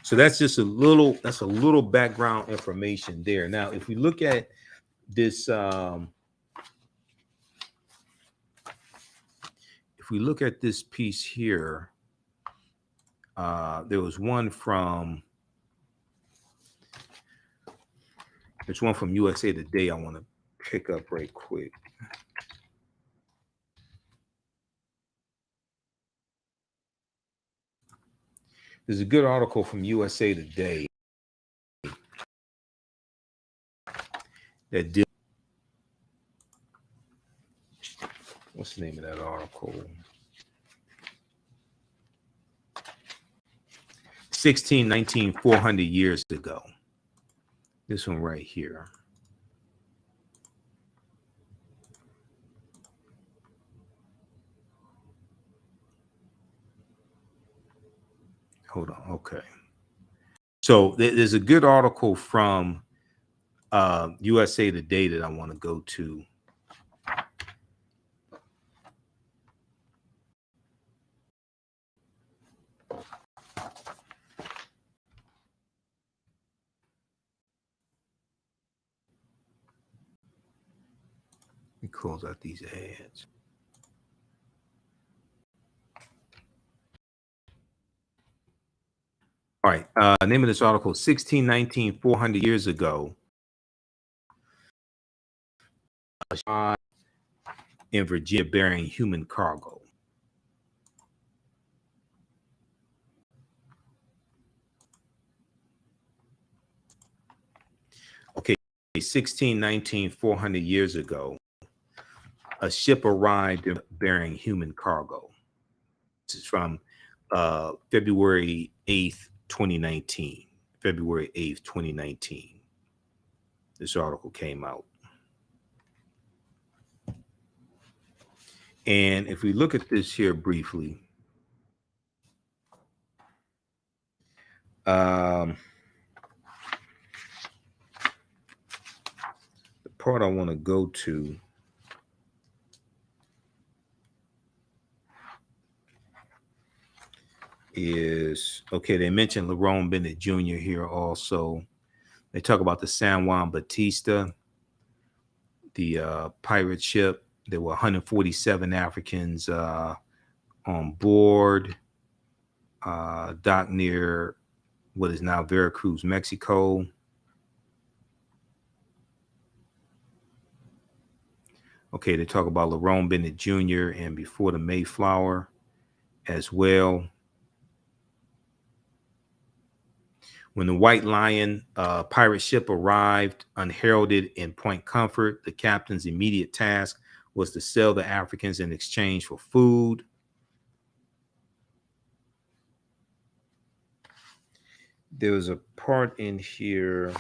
so that's just a little background information there. Now, if we look at this, piece here, there was one from USA Today I want to pick up right quick. There's a good article from USA Today that what's the name of that article? 400 years ago. This one right here. Hold on. Okay. So there's a good article from USA Today that I want to go to. Let me close out these ads. All right. Name of this article: 1619, 400 years ago, a ship in Virginia bearing human cargo. Okay, 1619, 400 years ago, a ship arrived bearing human cargo. This is from February 8th, 2019. February 8th, 2019. This article came out. And if we look at this here briefly, the part I want to go to is, okay, they mentioned Lerone Bennett Jr. here also. They talk about the San Juan Batista, the pirate ship. There were 147 Africans on board, docked near what is now Veracruz, Mexico. Okay, they talk about Lerone Bennett Jr. and Before the Mayflower as well. When the White Lion pirate ship arrived unheralded in Point Comfort, the captain's immediate task was to sell the Africans in exchange for food. There was a part in here.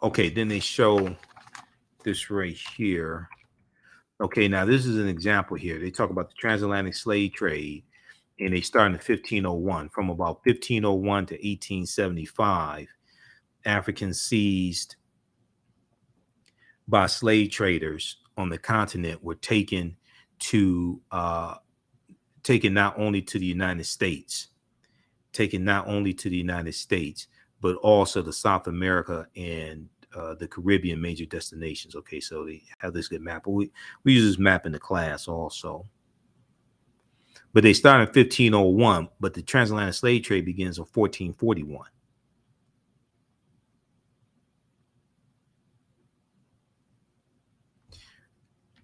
Okay, then they show this right here. Okay, now this is an example here. They talk about the transatlantic slave trade, and they start in 1501. From about 1501 to 1875, Africans seized by slave traders on the continent were taken not only to the United States, but also to South America and the Caribbean major destinations. Okay, so they have this good map. But we use this map in the class also. But they start in 1501, but the transatlantic slave trade begins in 1441.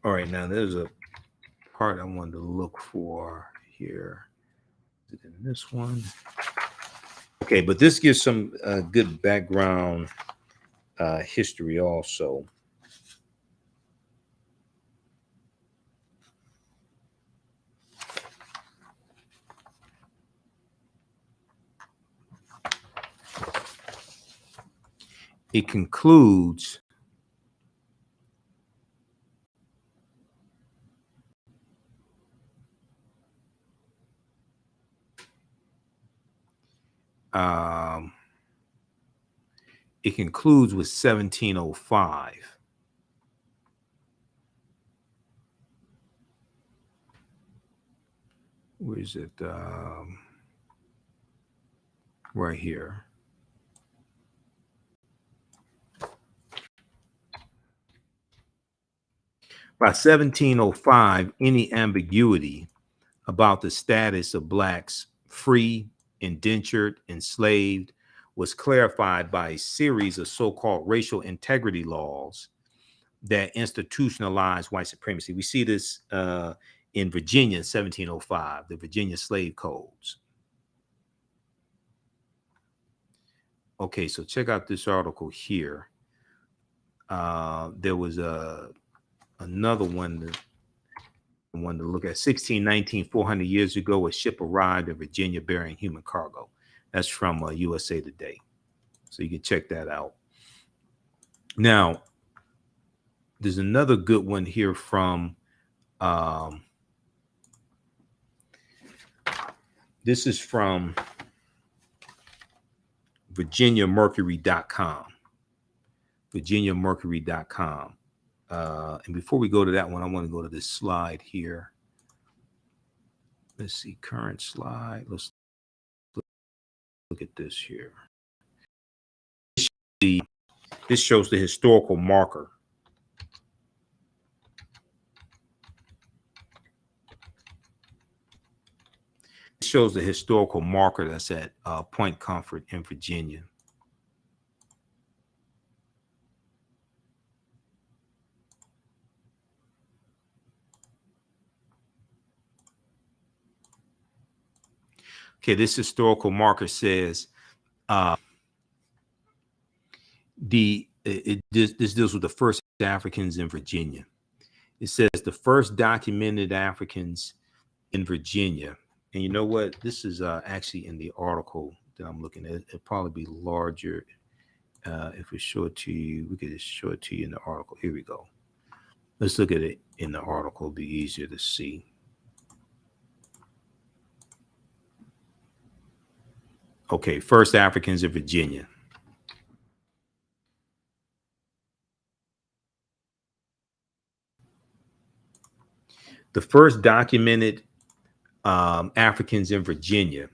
All right, now there's a part I wanted to look for here. Is it in this one? Okay, but this gives some good background history also. It concludes with 1705. Where is it? Right here. By 1705, any ambiguity about the status of blacks, free, indentured, enslaved, was clarified by a series of so-called racial integrity laws that institutionalized white supremacy. We see this in Virginia in 1705, the Virginia slave codes. Okay, so check out this article here. There was a another one to look at. 1619, 400 years ago, a ship arrived in Virginia bearing human cargo. That's from USA Today. So you can check that out. Now, there's another good one here from, this is from VirginiaMercury.com. VirginiaMercury.com. And before we go to that one, I want to go to this slide here. Let's see, current slide. Let's look at this here. This shows the historical marker. It shows the historical marker that's at Point Comfort in Virginia. Okay, this historical marker says this deals with the first Africans in Virginia. It says the first documented Africans in Virginia. And you know what? This is actually in the article that I'm looking at. It'll probably be larger if we show it to you. We could just show it to you in the article. Here we go. Let's look at it in the article. It'll be easier to see. Okay, first Africans in Virginia. The first documented Africans in Virginia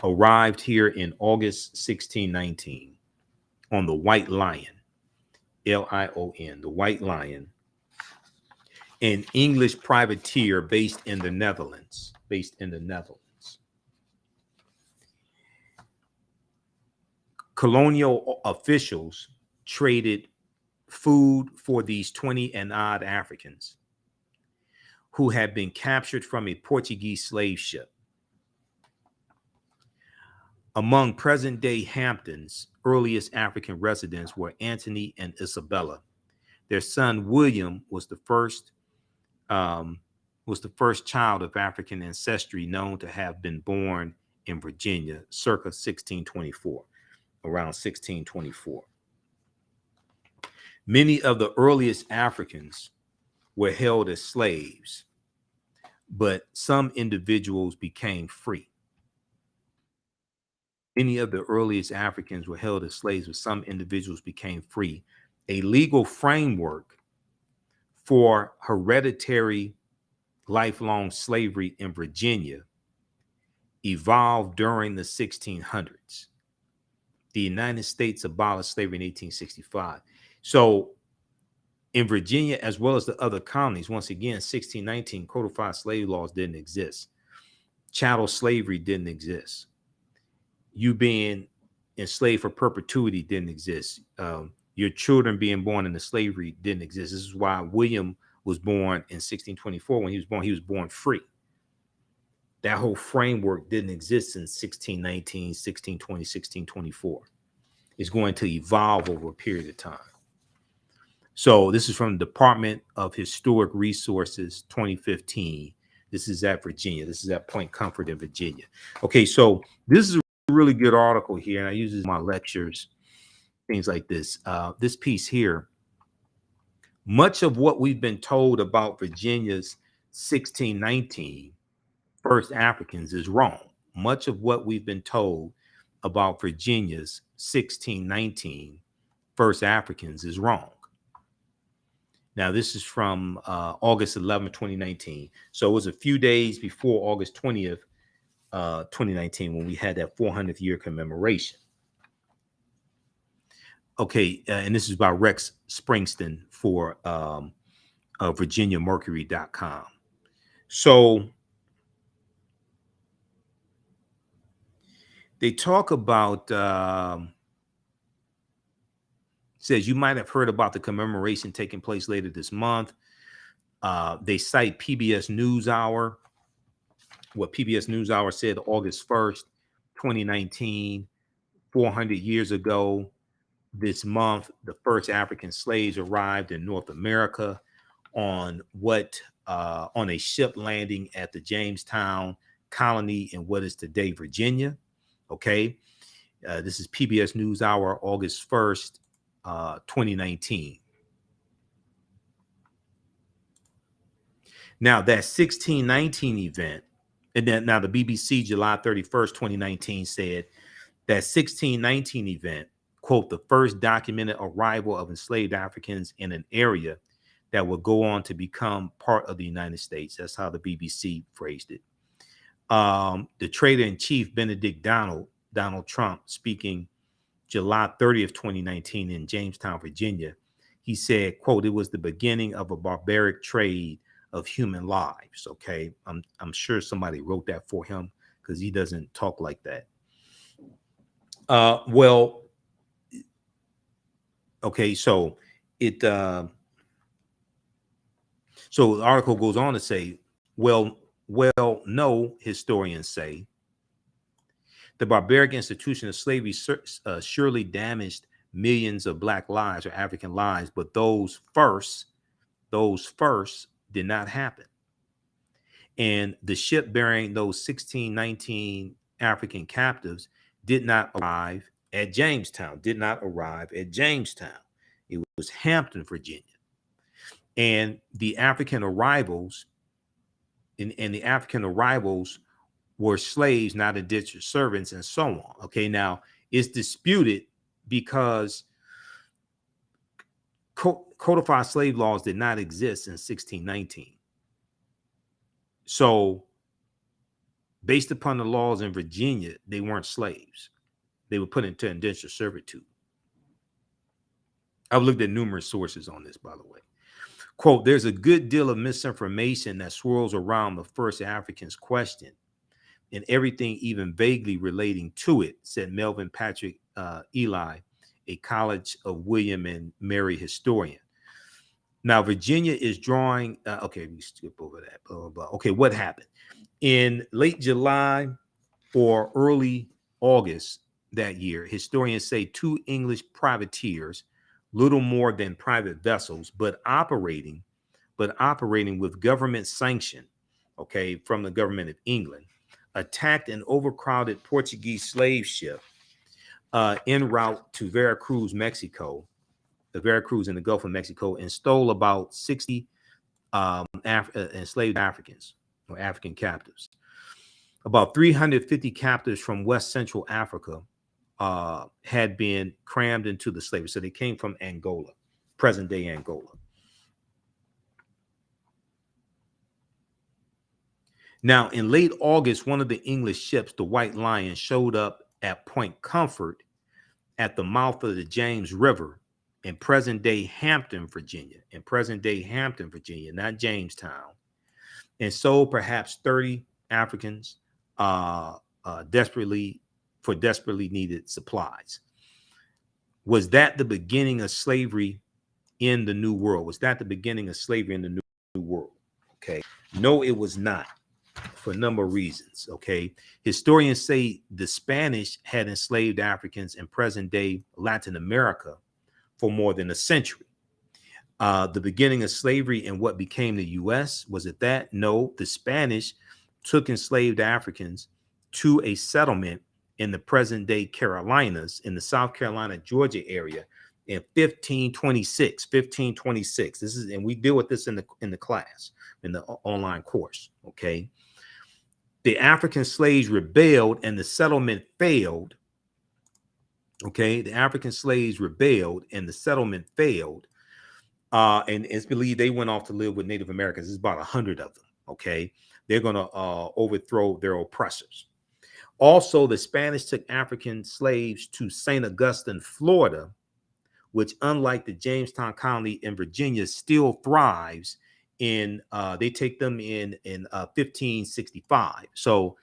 arrived here in August 1619 on the White Lion, Lion, the White Lion, an English privateer based in the Netherlands. Colonial officials traded food for these 20 and odd Africans who had been captured from a Portuguese slave ship. Among present-day Hampton's earliest African residents were Anthony and Isabella. Their son William was the first child of African ancestry known to have been born in Virginia, circa 1624, around 1624. Many of the earliest Africans were held as slaves, but some individuals became free. Many of the earliest Africans were held as slaves, but some individuals became free. A legal framework for hereditary lifelong slavery in Virginia evolved during the 1600s. The United States abolished slavery in 1865. So in Virginia, as well as the other colonies, once again, 1619, Codified Slave Laws didn't exist. Chattel slavery didn't exist. You being enslaved for perpetuity didn't exist. Your children being born into slavery didn't exist. This is why William was born in 1624. When he was born free. That whole framework didn't exist in 1619, 1620, 1624. It's going to evolve over a period of time. So this is from the Department of Historic Resources, 2015. This is at Virginia. This is at Point Comfort in Virginia. Okay, so this is a really good article here, and I use this in my lectures, things like this. This piece here, much of what we've been told about Virginia's 1619 first Africans is wrong. Much of what we've been told about Virginia's 1619 first Africans is wrong. Now, this is from August 11, 2019. So it was a few days before August 20th, 2019, when we had that 400th year commemoration. Okay, and this is by Rex Springston for VirginiaMercury.com. So they talk about, says you might have heard about the commemoration taking place later this month. They cite PBS NewsHour. What PBS NewsHour said August 1st, 2019, 400 years ago this month, the first African slaves arrived in North America on what on a ship landing at the Jamestown colony in what is today Virginia. Okay, this is PBS NewsHour, August 1st, 2019. Now that 1619 event, and then now the BBC July 31st, 2019 said that 1619 event, quote, the first documented arrival of enslaved Africans in an area that would go on to become part of the United States. That's how the BBC phrased it. The trader-in-chief, Benedict Donald Trump, speaking July 30th, 2019 in Jamestown, Virginia, he said, quote, it was the beginning of a barbaric trade of human lives. Okay, I'm sure somebody wrote that for him because he doesn't talk like that. Well, okay, so it so the article goes on to say, well, no, historians say the barbaric institution of slavery surely damaged millions of Black lives or African lives, but those first did not happen. And the ship bearing those 1619 African captives did not arrive at Jamestown, It was Hampton, Virginia. And the African arrivals, and the African arrivals were slaves, not indentured servants, and so on. Okay, now it's disputed because codified slave laws did not exist in 1619. So based upon the laws in Virginia, they weren't slaves. They were put into indentured servitude. I've looked at numerous sources on this, by the way. Quote, there's a good deal of misinformation that swirls around the first Africans question and everything even vaguely relating to it, said Melvin Patrick Ely, a College of William and Mary historian. Now, Virginia is drawing, okay, we skip over that, blah, blah, blah. Okay, what happened? In late July or early August that year, historians say 2 English privateers, little more than private vessels, but operating with government sanction, okay, from the government of England, attacked an overcrowded Portuguese slave ship en route to Veracruz, Mexico, Veracruz in the Gulf of Mexico, and stole about 60 enslaved Africans or African captives. About 350 captives from West Central Africa had been crammed into the slavery. So they came from Angola, present day Angola. Now, in late August, one of the English ships, the White Lion, showed up at Point Comfort at the mouth of the James River in present-day Hampton, Virginia, not Jamestown, and sold perhaps 30 Africans desperately needed supplies. Was that the beginning of slavery in the New World? Okay. No, it was not, for a number of reasons. Okay. Historians say the Spanish had enslaved Africans in present-day Latin America for more than a century. The beginning of slavery in what became the U.S., was it that? No, the Spanish took enslaved Africans to a settlement in the present-day Carolinas, in the South Carolina, Georgia area in 1526. This is, and we deal with this in the class, in the online course. Okay. The African slaves rebelled and the settlement failed. Okay, the African slaves rebelled and the settlement failed. And it's believed they went off to live with Native Americans. There's about 100 of them. Okay, they're going to overthrow their oppressors. Also, the Spanish took African slaves to St. Augustine, Florida, which, unlike the Jamestown colony in Virginia, still thrives in, they take them in 1565. So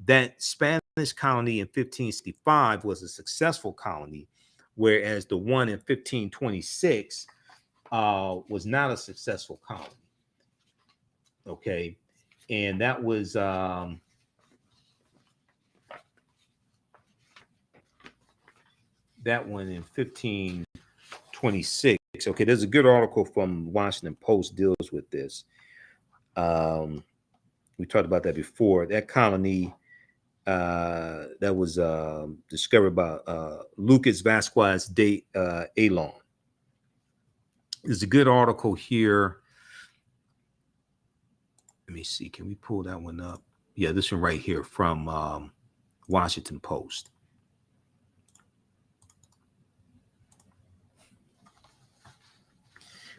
that Spanish colony in 1565 was a successful colony, whereas the one in 1526 was not a successful colony. Okay, and that was that one in 1526 Okay, there's a good article from Washington Post deals with this. We talked about that before. That colony that was discovered by Lucas Vasquez de Alon. There's a good article here. Let me see. Can we pull that one up? Yeah, this one right here from Washington Post.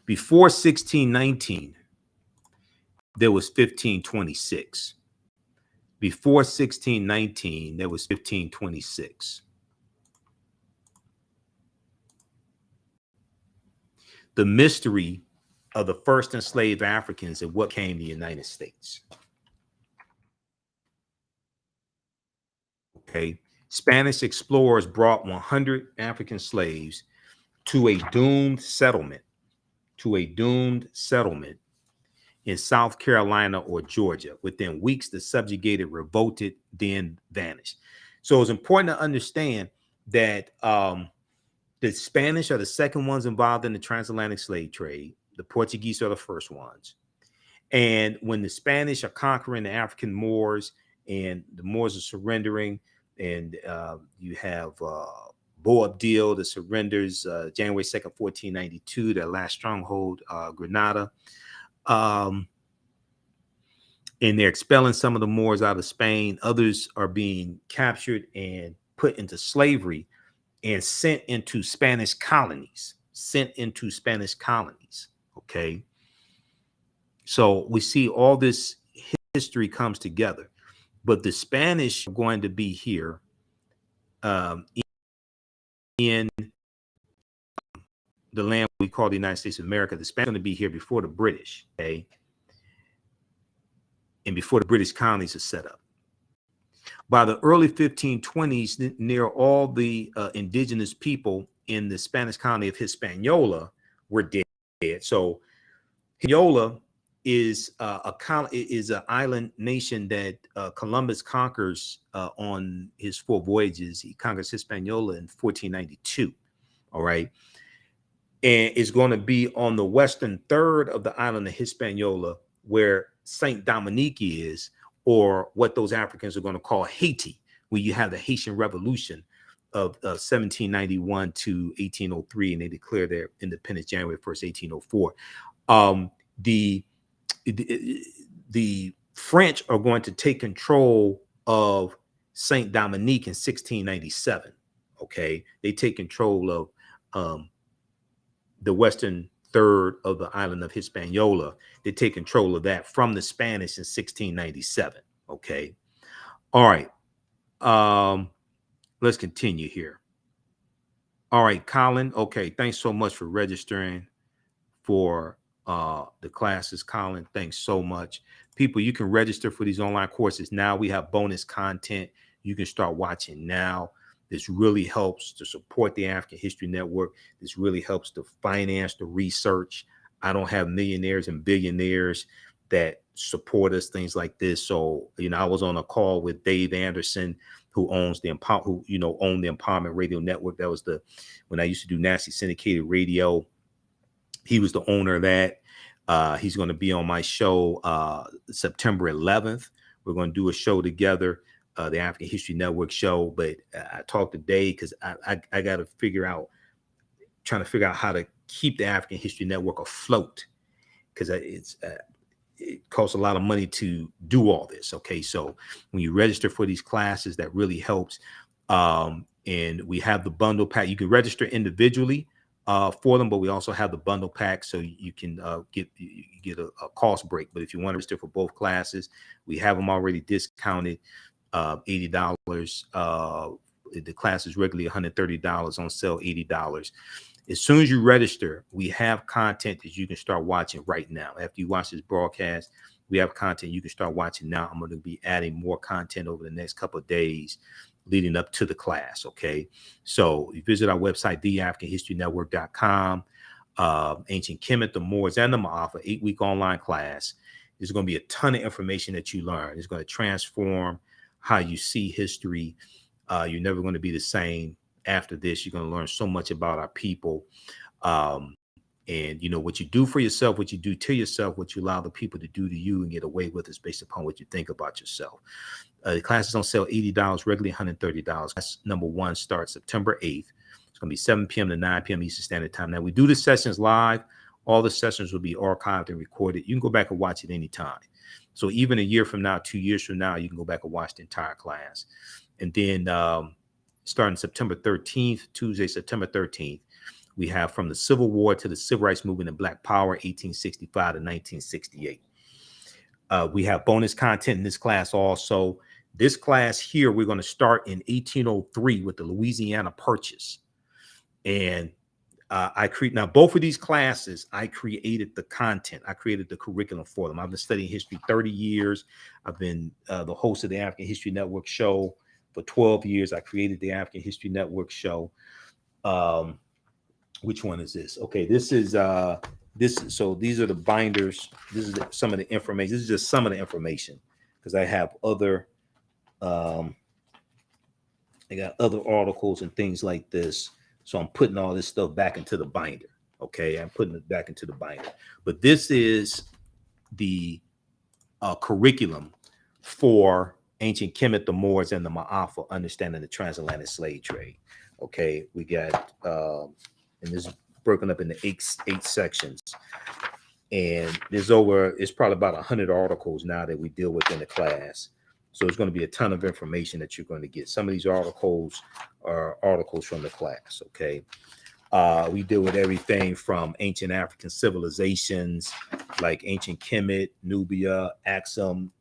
Before 1619, there was 1526. Before 1619, there was 1526. The mystery of the first enslaved Africans and what came to the United States. Okay. Spanish explorers brought 100 African slaves to a doomed settlement, in South Carolina or Georgia. Within weeks, the subjugated revolted, then vanished. So it's important to understand that the Spanish are the second ones involved in the transatlantic slave trade. The Portuguese are the first ones. And when the Spanish are conquering the African Moors and the Moors are surrendering, and you have Boabdil that surrenders January 2nd, 1492, their last stronghold, Granada. And they're expelling some of the Moors out of Spain. Others are being captured and put into slavery and sent into Spanish colonies. Okay. So we see all this history comes together. But the Spanish are going to be here in the land we call the United States of America. The Spanish are going to be here before the British, okay? And before the British colonies are set up. By the early 1520s, near all the indigenous people in the Spanish colony of Hispaniola were dead. So Hispaniola is an island nation that Columbus conquers on his 4 voyages. He conquers Hispaniola in 1492. All right. And it's going to be on the western third of the island of Hispaniola, where Saint Dominique is, or what those Africans are going to call Haiti, where you have the Haitian Revolution of 1791 to 1803, and they declare their independence January 1st, 1804. The French are going to take control of Saint Dominique in 1697. Okay, they take control of the western third of the island of Hispaniola. They take control of that from the Spanish in 1697. Okay, all right. Let's continue here. All right, Colin. Okay, thanks so much for registering for the classes, Colin. Thanks so much. People, you can register for these online courses now. We have bonus content you can start watching now. This really helps to support the African History Network. This really helps to finance the research. I don't have millionaires and billionaires that support us, things like this. So, I was on a call with Dave Anderson, who owns the owned the Empowerment Radio Network. That was when I used to do nasty syndicated radio. He was the owner of that. He's going to be on my show September 11th. We're going to do a show together, the African History Network show. But I talked to Dave because I got to trying to figure out how to keep the African History Network afloat, because it costs a lot of money to do all this. Okay, so when you register for these classes, that really helps. And we have the bundle pack. You can register individually for them, but we also have the bundle pack, so you can get a cost break. But if you want to register for both classes, we have them already discounted, $80. The class is regularly $130, on sale $80. As soon as you register, we have content that you can start watching right now. After you watch this broadcast, we have content you can start watching now. I'm going to be adding more content over the next couple of days leading up to the class. Okay, so you visit our website, TheAHNShow.com. Ancient Kemet, the Moors, and the Ma'afa, 8-week online class. There's going to be a ton of information that you learn. It's going to transform how you see history. You're never going to be the same after this. You're going to learn so much about our people. And you know what you do for yourself, what you do to yourself, what you allow the people to do to you and get away with is based upon what you think about yourself. The classes on sale $80, regularly $130. Class number 1 starts September 8th. It's going to be 7 p.m. to 9 p.m. Eastern Standard Time. Now, we do the sessions live. All the sessions will be archived and recorded. You can go back and watch it anytime. So even a year from now, 2 years from now, you can go back and watch the entire class. And then starting September 13th, Tuesday, September 13th, we have From the Civil War to the Civil Rights Movement and Black Power, 1865 to 1968. We have bonus content in this class also. This class here, we're going to start in 1803 with the Louisiana Purchase. And I create now both of these classes. I created the content. I created the curriculum for them. I've been studying history 30 years. I've been the host of the African History Network show for 12 years. I created the African History Network show. Which one is this? Okay, this is so these are the binders. This is some of the information. This is just some of the information because I have other I got other articles and things like this. So I'm putting all this stuff back into the binder. Okay, I'm putting it back into the binder. But this is the curriculum for ancient Kemet, the Moors, and the Ma'afa, understanding the transatlantic slave trade. Okay, we got and this is broken up into eight sections. And it's probably about 100 articles now that we deal with in the class. So it's going to be a ton of information that you're going to get. Some of these articles are articles from the class, okay? We deal with everything from ancient African civilizations like ancient Kemet, Nubia, Axum,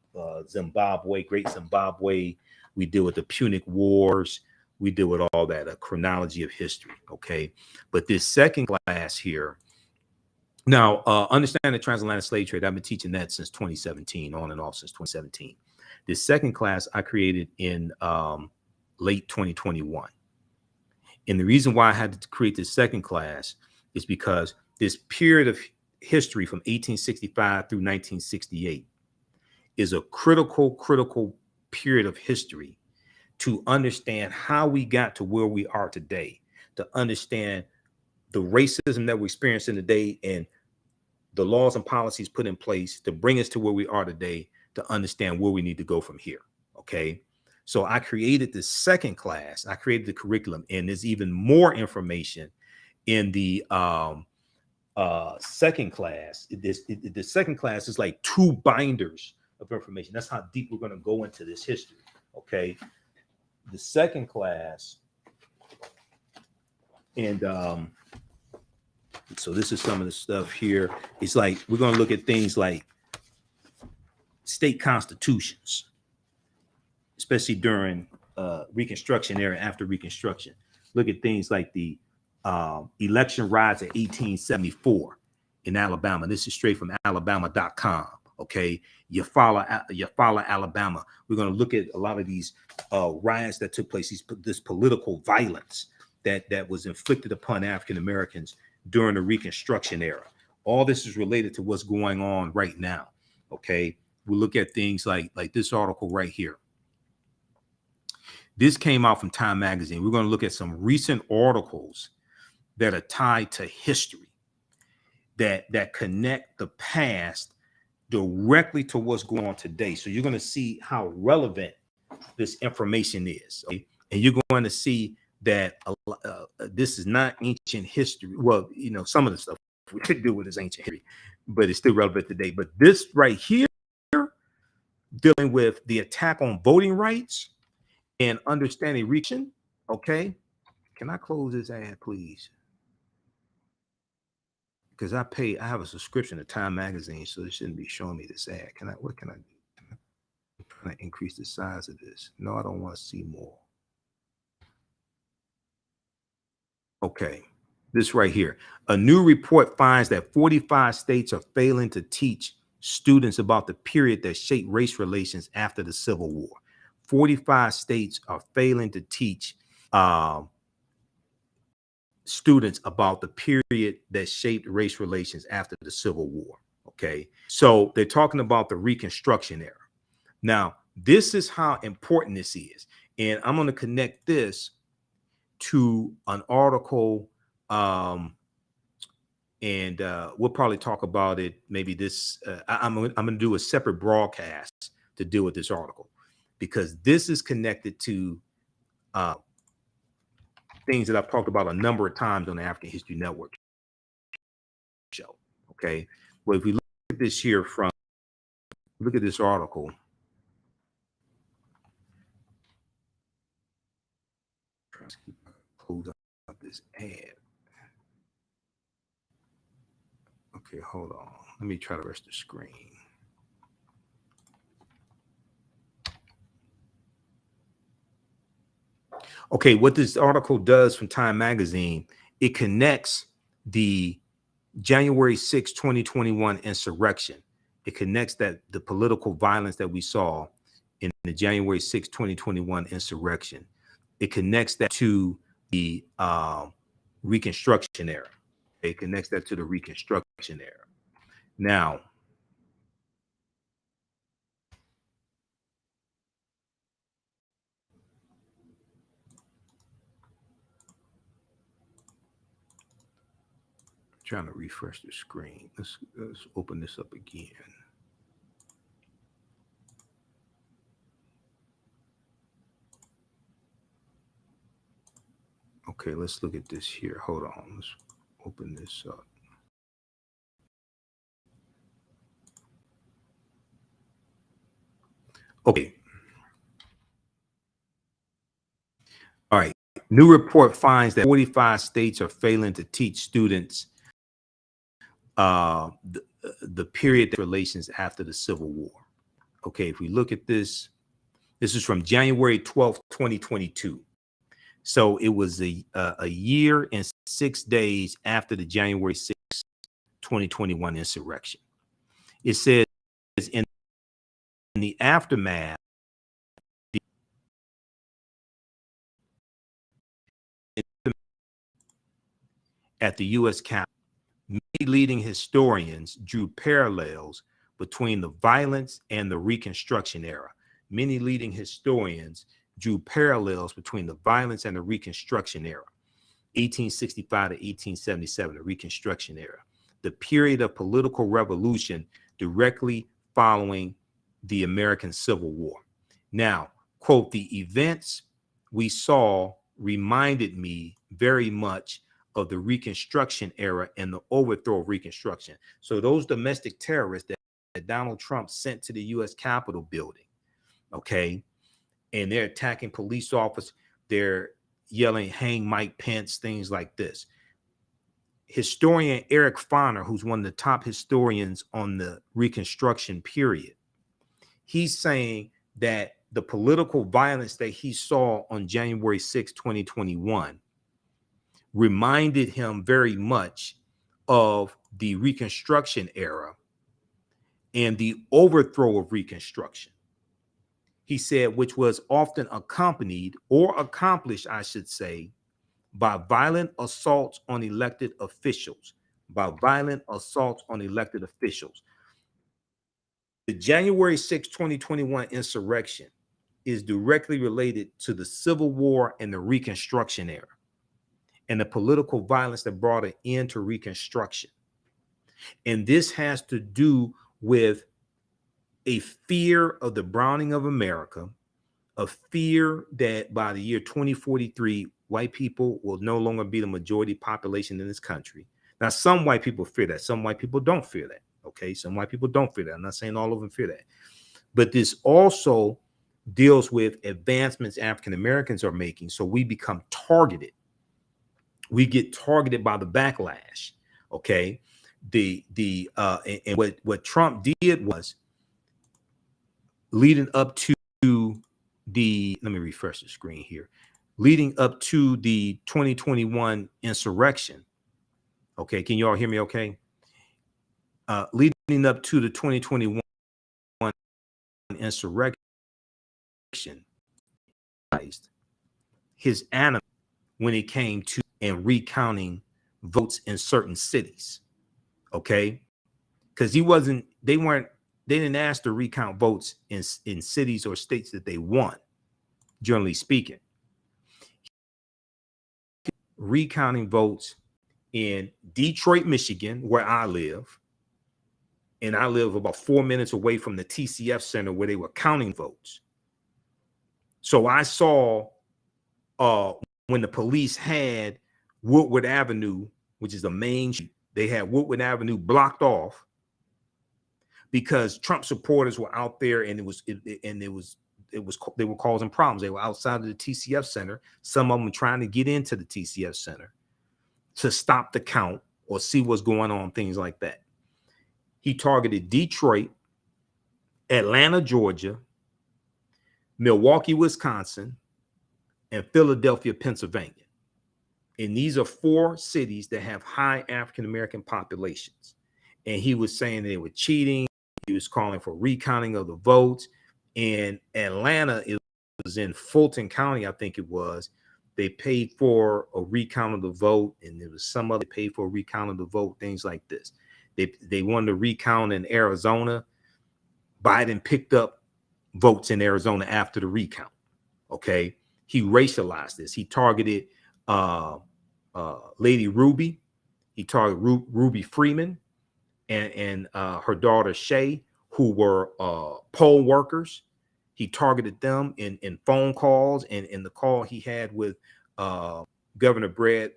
Zimbabwe, Great Zimbabwe. We deal with the Punic Wars. We deal with all that, a chronology of history, okay? But this second class here, now, understand the transatlantic slave trade. I've been teaching that since 2017, on and off since 2017. This second class I created in late 2021. And the reason why I had to create this second class is because this period of history from 1865 through 1968 is a critical period of history to understand how we got to where we are today, to understand the racism that we're experiencing today and the laws and policies put in place to bring us to where we are today, to understand where we need to go from here. Okay. So I created this second class. I created the curriculum, and there's even more information in the second class. The second class is like 2 binders of information. That's how deep we're going to go into this history. Okay. The second class, and so this is some of the stuff here. It's like we're going to look at things like state constitutions, especially during Reconstruction era, after Reconstruction. Look at things like the election riots of 1874 in Alabama. This is straight from Alabama.com. Okay, you follow Alabama. We're going to look at a lot of these riots that took place, this political violence that was inflicted upon African Americans during the Reconstruction era. All this is related to what's going on right now. Okay, we look at things like this article right here. This came out from Time Magazine. We're going to look at some recent articles that are tied to history, that connect the past directly to what's going on today. So you're going to see how relevant this information is. Okay? And you're going to see that this is not ancient history. Well, you know, some of the stuff we could do with is ancient history, but it's still relevant today. But this right here, dealing with the attack on voting rights and understanding Reconstruction. Okay, can I close this ad, please? Because I have a subscription to Time Magazine, so it shouldn't be showing me this ad. What can I do? I'm trying to increase the size of this. No, I don't want to see more. Okay, this right here. A new report finds that 45 states are failing to teach students about the period that shaped race relations after the Civil War. 45 states are failing to teach students about the period that shaped race relations after the Civil War. Okay, so they're talking about the Reconstruction era. Now, this is how important this is, and I'm going to connect this to an article and we'll probably talk about it. Maybe this, I'm going to do a separate broadcast to deal with this article, because this is connected to things that I've talked about a number of times on the African History Network show. Okay. Well, if we look at this here look at this article. Hold up this ad. Okay, hold on. Let me try to rest the screen. Okay, what this article does from Time Magazine, it connects the January 6, 2021 insurrection. It connects that the political violence that we saw in the January 6, 2021 insurrection. It connects that to the Reconstruction era. It connects that to the Reconstruction era. Now, trying to refresh the screen. Let's open this up again. Okay, let's look at this here. Hold on. Let's open this up. Okay. All right. New report finds that 45 states are failing to teach students the period of relations after the Civil War. Okay, if we look at this, this is from January 12th, 2022. So it was a year and 6 days after the January 6th, 2021 insurrection. It says in the aftermath, at the U.S. Capitol, many leading historians drew parallels between the violence and the Reconstruction era. Many leading historians drew parallels between the violence and the Reconstruction era, 1865 to 1877, the Reconstruction era, the period of political revolution directly following the American Civil War. Now, quote, the events we saw reminded me very much of the Reconstruction era and the overthrow of Reconstruction. So those domestic terrorists that Donald Trump sent to the U.S. Capitol building, okay, and they're attacking police officers, they're yelling, hang Mike Pence, things like this. Historian Eric Foner, who's one of the top historians on the Reconstruction period, he's saying that the political violence that he saw on January 6, 2021 reminded him very much of the Reconstruction era and the overthrow of Reconstruction. He said, which was often accompanied or accomplished, I should say, by violent assaults on elected officials, The January 6, 2021 insurrection is directly related to the Civil War and the Reconstruction era, and the political violence that brought an end to Reconstruction. And this has to do with a fear of the browning of America, a fear that by the year 2043, white people will no longer be the majority population in this country. Now, some white people fear that. Some white people don't fear that. Okay, some white people don't fear that. I'm not saying all of them fear that. But this also deals with advancements African Americans are making. So we become targeted. We get targeted by the backlash. Okay, and what Trump did was leading up to let me refresh the screen here, leading up to the 2021 insurrection. Okay, can you all hear me okay? Leading up to the 2021 insurrection, his animal when it came to and recounting votes in certain cities. Okay, because they didn't ask to recount votes in cities or states that they won, generally speaking. Recounting votes in Detroit, Michigan, where I live. And I live about 4 minutes away from the TCF Center where they were counting votes. So I saw when the police had Woodward Avenue, which is the main street, they had Woodward Avenue blocked off because Trump supporters were out there, and they were causing problems. They were outside of the TCF Center. Some of them trying to get into the TCF Center to stop the count or see what's going on, things like that. He targeted Detroit, Atlanta, Georgia, Milwaukee, Wisconsin, and Philadelphia, Pennsylvania. And these are 4 cities that have high African-American populations. And he was saying they were cheating. He was calling for recounting of the votes. And Atlanta, it was in Fulton County, I think it was. They paid for a recount of the vote, and there was some other paid for a recount of the vote, things like this. They wanted to recount in Arizona. Biden picked up votes in Arizona after the recount. Okay, he racialized this. He targeted Lady Ruby. He targeted Ruby Freeman and her daughter Shay, who were poll workers. He targeted them in phone calls and in the call he had with Governor Brad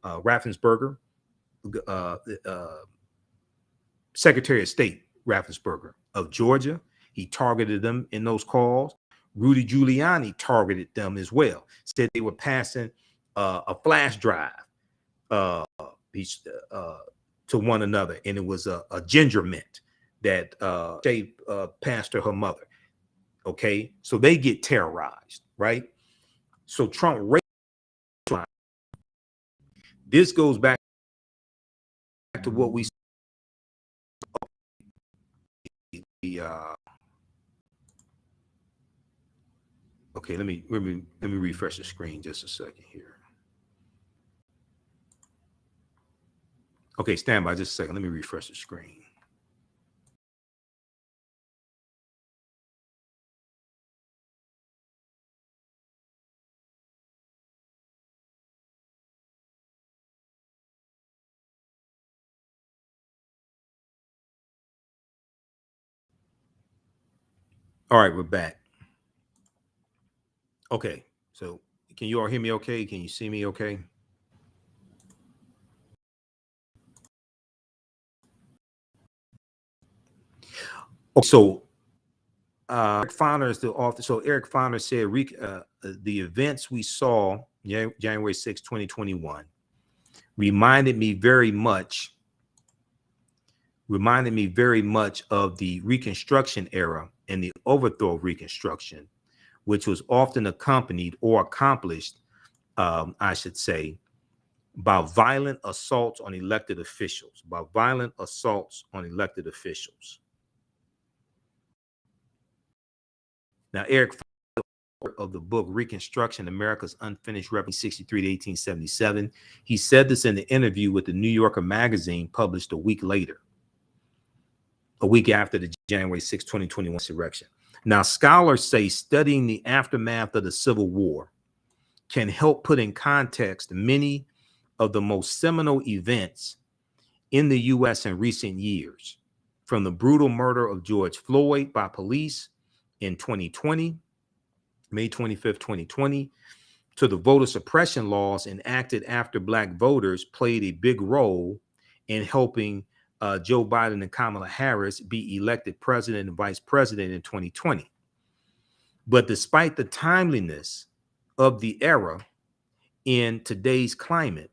Raffensperger, Secretary of State Raffensperger of Georgia. He targeted them in those calls. Rudy Giuliani targeted them as well. Said they were passing a flash drive to one another, and it was a ginger mint that Shay passed to her mother. Okay, so they get terrorized, right? So Trump, this goes back to what we okay, let me refresh the screen just a second here. Okay, stand by just a second. Let me refresh the screen. All right, we're back. Okay, so can you all hear me okay? Can you see me okay? So Eric Foner is the author. So Eric Foner said the events we saw January 6, 2021 reminded me very much of the Reconstruction era and the overthrow of Reconstruction, which was often accompanied or accomplished, I should say, by violent assaults on elected officials. Now, Eric of the book Reconstruction, America's Unfinished Revolution, 1863 to 1877, he said this in the interview with the New Yorker magazine published a week after the January 6, 2021 insurrection. Now, scholars say studying the aftermath of the Civil War can help put in context many of the most seminal events in the U.S. in recent years, from the brutal murder of George Floyd by police in 2020, May 25th, 2020, to the voter suppression laws enacted after Black voters played a big role in helping Joe Biden and Kamala Harris be elected president and vice president in 2020. But despite the timeliness of the era in today's climate,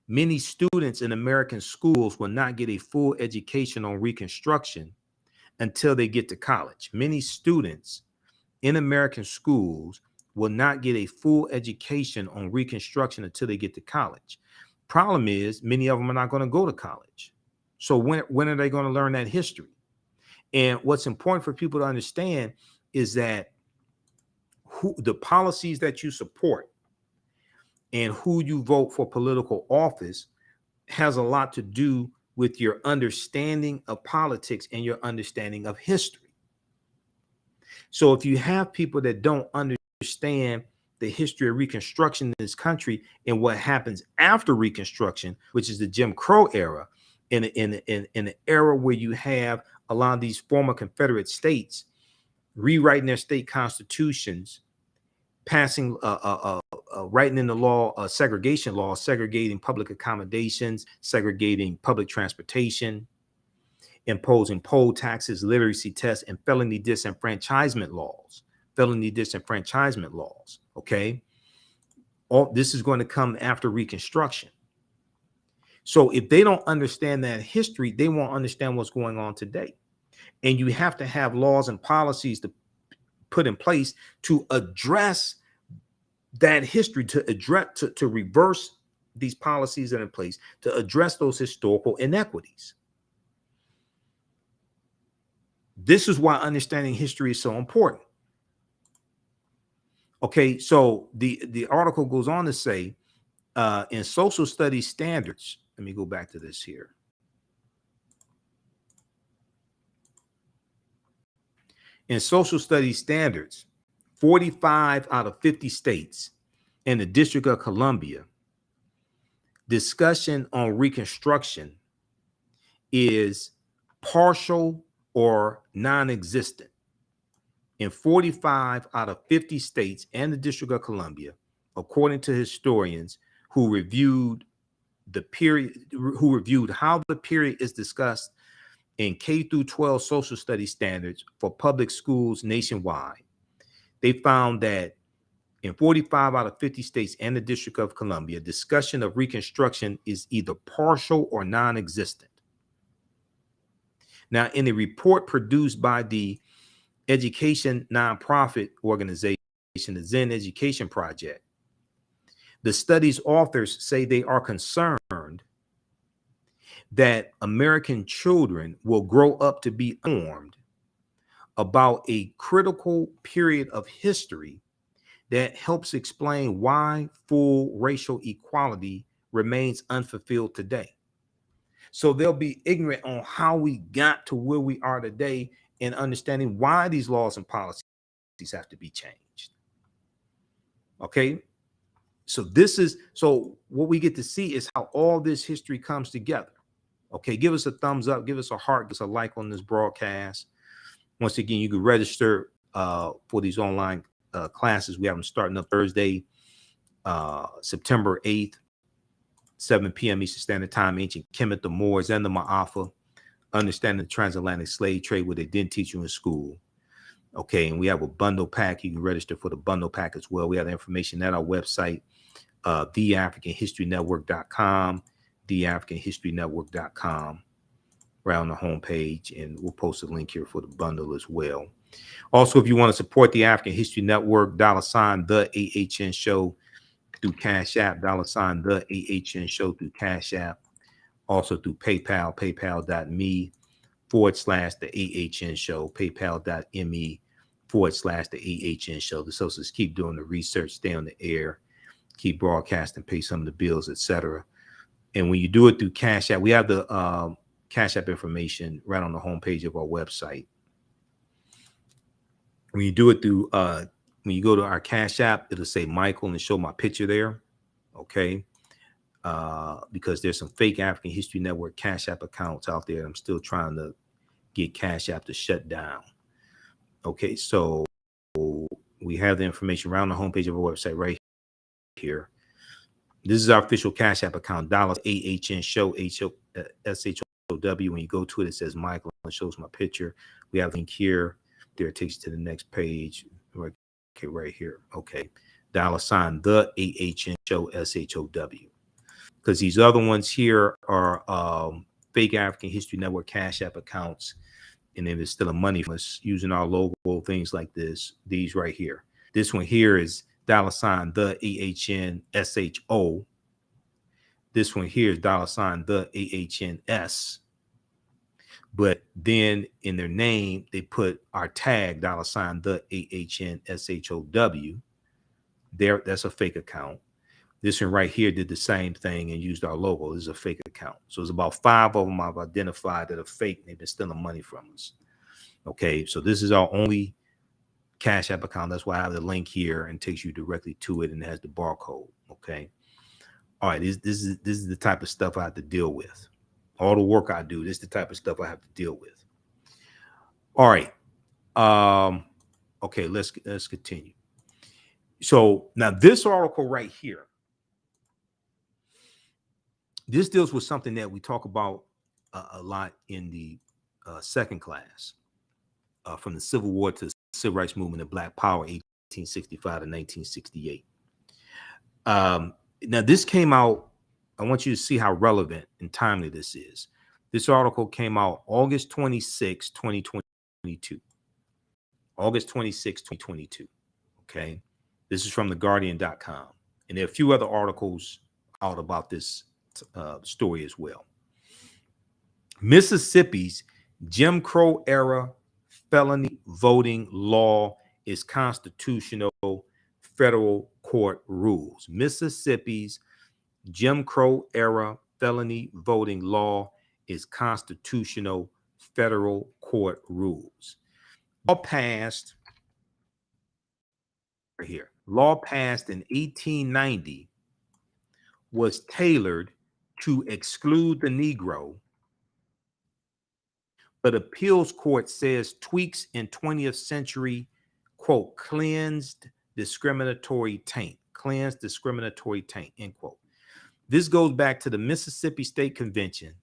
many students in American schools will not get a full education on Reconstruction until they get to college. Many students in American schools will not get a full education on Reconstruction until they get to college. Problem is, many of them are not going to go to college. So when are they going to learn that history? And what's important for people to understand is that the policies that you support and who you vote for political office has a lot to do with your understanding of politics and your understanding of history. So if you have people that don't understand the history of Reconstruction in this country and what happens after Reconstruction, which is the Jim Crow era, in an era where you have a lot of these former Confederate states rewriting their state constitutions, passing, writing in the law, segregation laws, segregating public accommodations, segregating public transportation, imposing poll taxes, literacy tests, and felony disenfranchisement laws. Okay. All this is going to come after Reconstruction. So if they don't understand that history, they won't understand what's going on today. And you have to have laws and policies to put in place to address that history, to reverse these policies that are in place, to address those historical inequities. This is why understanding history is so important. Okay, so the article goes on to say, in social studies standards, let me go back to this here. In social studies standards, 45 out of 50 states and the District of Columbia, discussion on Reconstruction is partial or non-existent. In 45 out of 50 states and the District of Columbia, according to historians who reviewed how the period is discussed in K through 12 social studies standards for public schools nationwide, they found that in 45 out of 50 states and the District of Columbia, discussion of Reconstruction is either partial or non-existent. Now, in a report produced by the education nonprofit organization, the Zen Education Project, the study's authors say they are concerned that American children will grow up to be informed about a critical period of history that helps explain why full racial equality remains unfulfilled today. So they'll be ignorant on how we got to where we are today and understanding why these laws and policies have to be changed. Okay. So what we get to see is how all this history comes together. Okay. Give us a thumbs up, give us a heart, give us a like on this broadcast. Once again, you can register for these online classes. We have them starting up Thursday, September 8th, 7 p.m. Eastern Standard Time. Ancient Kemet, the Moors, and the Ma'afa. Understanding the transatlantic slave trade, what they didn't teach you in school. Okay, and we have a bundle pack. You can register for the bundle pack as well. We have the information at our website, TheAHNShow.com, TheAHNShow.com, right on the homepage, and we'll post a link here for the bundle as well. Also, if you want to support the African History Network, $ the AHN Show through Cash App, $ the AHN Show through Cash App. Also through PayPal, paypal.me /the AHN Show, paypal.me /the AHN Show. The socials keep doing the research, stay on the air, keep broadcasting, pay some of the bills, etc. And when you do it through Cash App, we have the Cash App information right on the homepage of our website. When you do it through, when you go to our Cash App, it'll say Michael and show my picture there. Okay. Because there's some fake African History Network Cash App accounts out there. I'm still trying to get Cash App to shut down. Okay, so we have the information around the homepage of our website right here. This is our official Cash App account, $AHN Show, SHOW. When you go to it, it says Michael and shows my picture. We have a link here. There it takes you to the next page. Okay, right here. Okay, $ the AHN Show, SHOW. Because these other ones here are fake African History Network Cash App accounts, and then there's still a money from us using our logo, things like this. These right here. This one here is $ the AHN SHO. This one here is $ the AHNS. But then in their name, they put our tag $ the AHN SHOW. There, that's a fake account. This one right here did the same thing and used our logo. This is a fake account. So it's about 5 of them I've identified that are fake. They've been stealing money from us. Okay, so this is our only Cash App account. That's why I have the link here and takes you directly to it and it has the barcode. Okay. All right. This is the type of stuff I have to deal with. All the work I do, this is the type of stuff I have to deal with. All right. Okay, let's continue. So now this article right here, this deals with something that we talk about a lot in the second class, from the Civil War to the Civil Rights Movement and Black Power, 1865 to 1968. Now this came out. I want you to see how relevant and timely this is. This article came out August 26, 2022. August 26, 2022. Okay. This is from theguardian.com. And there are a few other articles out about this story as well. Mississippi's Jim Crow era felony voting law is constitutional, federal court rules. Mississippi's Jim Crow era felony voting law is constitutional, federal court rules. Law passed here. Law passed in 1890 was tailored to exclude the Negro, but appeals court says tweaks in 20th century, quote, cleansed discriminatory taint, end quote. This goes back to the Mississippi State Convention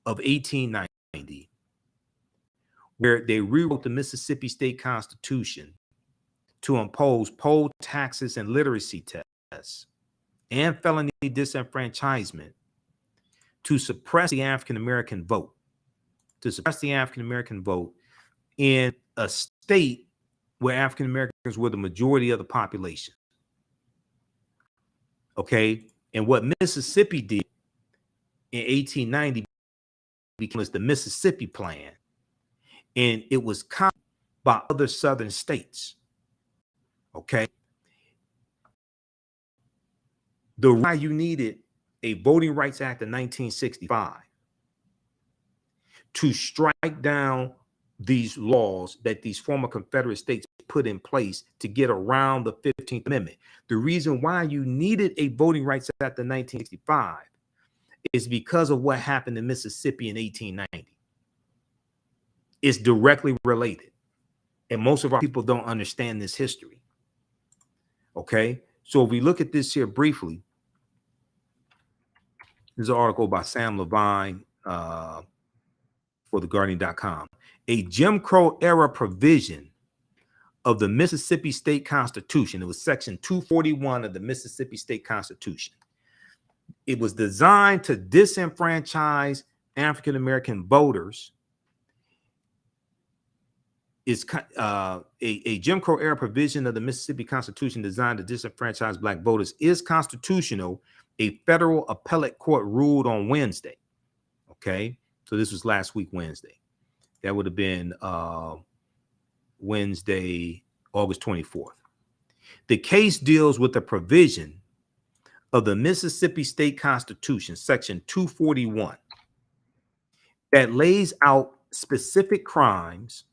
of 1890, where they rewrote the Mississippi State Constitution to impose poll taxes and literacy tests and felony disenfranchisement to suppress the African American vote, in a state where African Americans were the majority of the population. Okay. And what Mississippi did in 1890 became the Mississippi Plan, and it was copied by other southern states. Okay. The why you needed a Voting Rights Act of 1965 to strike down these laws that these former Confederate states put in place to get around the 15th Amendment. The reason why you needed a Voting Rights Act of 1965 is because of what happened in Mississippi in 1890. It's directly related. And most of our people don't understand this history. Okay. So if we look at this here briefly, there's an article by Sam Levine for theguardian.com. A Jim Crow era provision of the Mississippi State Constitution. It was section 241 of the Mississippi State Constitution. It was designed to disenfranchise African American voters. Is a Jim Crow era provision of the Mississippi Constitution designed to disenfranchise Black voters is constitutional, a federal appellate court ruled on Wednesday. Okay, so this was last week, Wednesday. That would have been Wednesday, August 24th. The case deals with the provision of the Mississippi State Constitution, section 241, that lays out specific crimes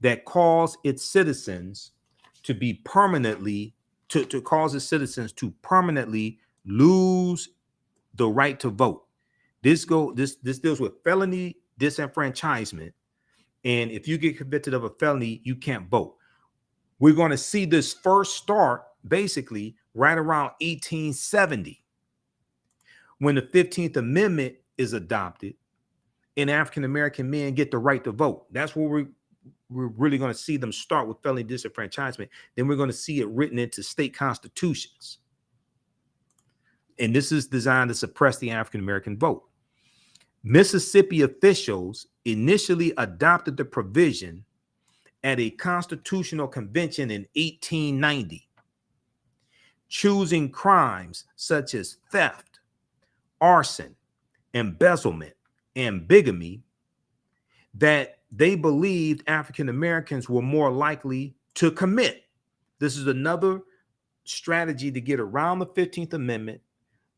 that cause its citizens to be permanently, to cause its citizens to permanently lose the right to vote. This deals with felony disenfranchisement. And if you get convicted of a felony, you can't vote. We're going to see this first start basically right around 1870, when the 15th Amendment is adopted and African American men get the right to vote. That's where we're really going to see them start with felony disenfranchisement. Then we're going to see it written into state constitutions. And this is designed to suppress the African American vote. Mississippi officials initially adopted the provision at a constitutional convention in 1890, choosing crimes such as theft, arson, embezzlement, and bigamy that they believed African Americans were more likely to commit. This is another strategy to get around the 15th Amendment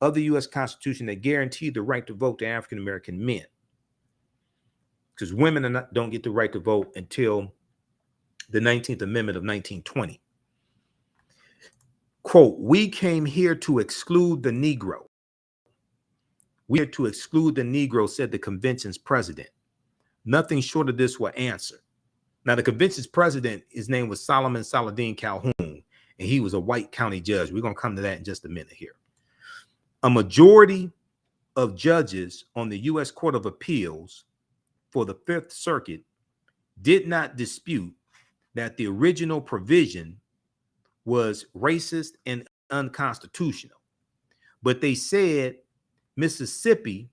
of the U.S. Constitution that guaranteed the right to vote to African American men, because women don't get the right to vote until the 19th Amendment of 1920. Quote, we came here to exclude the Negro. We are to exclude the Negro, said the convention's president. Nothing short of this will answer. Now, the convention's president, his name was Solomon Saladin Calhoun, and he was a white county judge. We're going to come to that in just a minute here. A majority of judges on the U.S. Court of Appeals for the Fifth Circuit did not dispute that the original provision was racist and unconstitutional, but they said Mississippi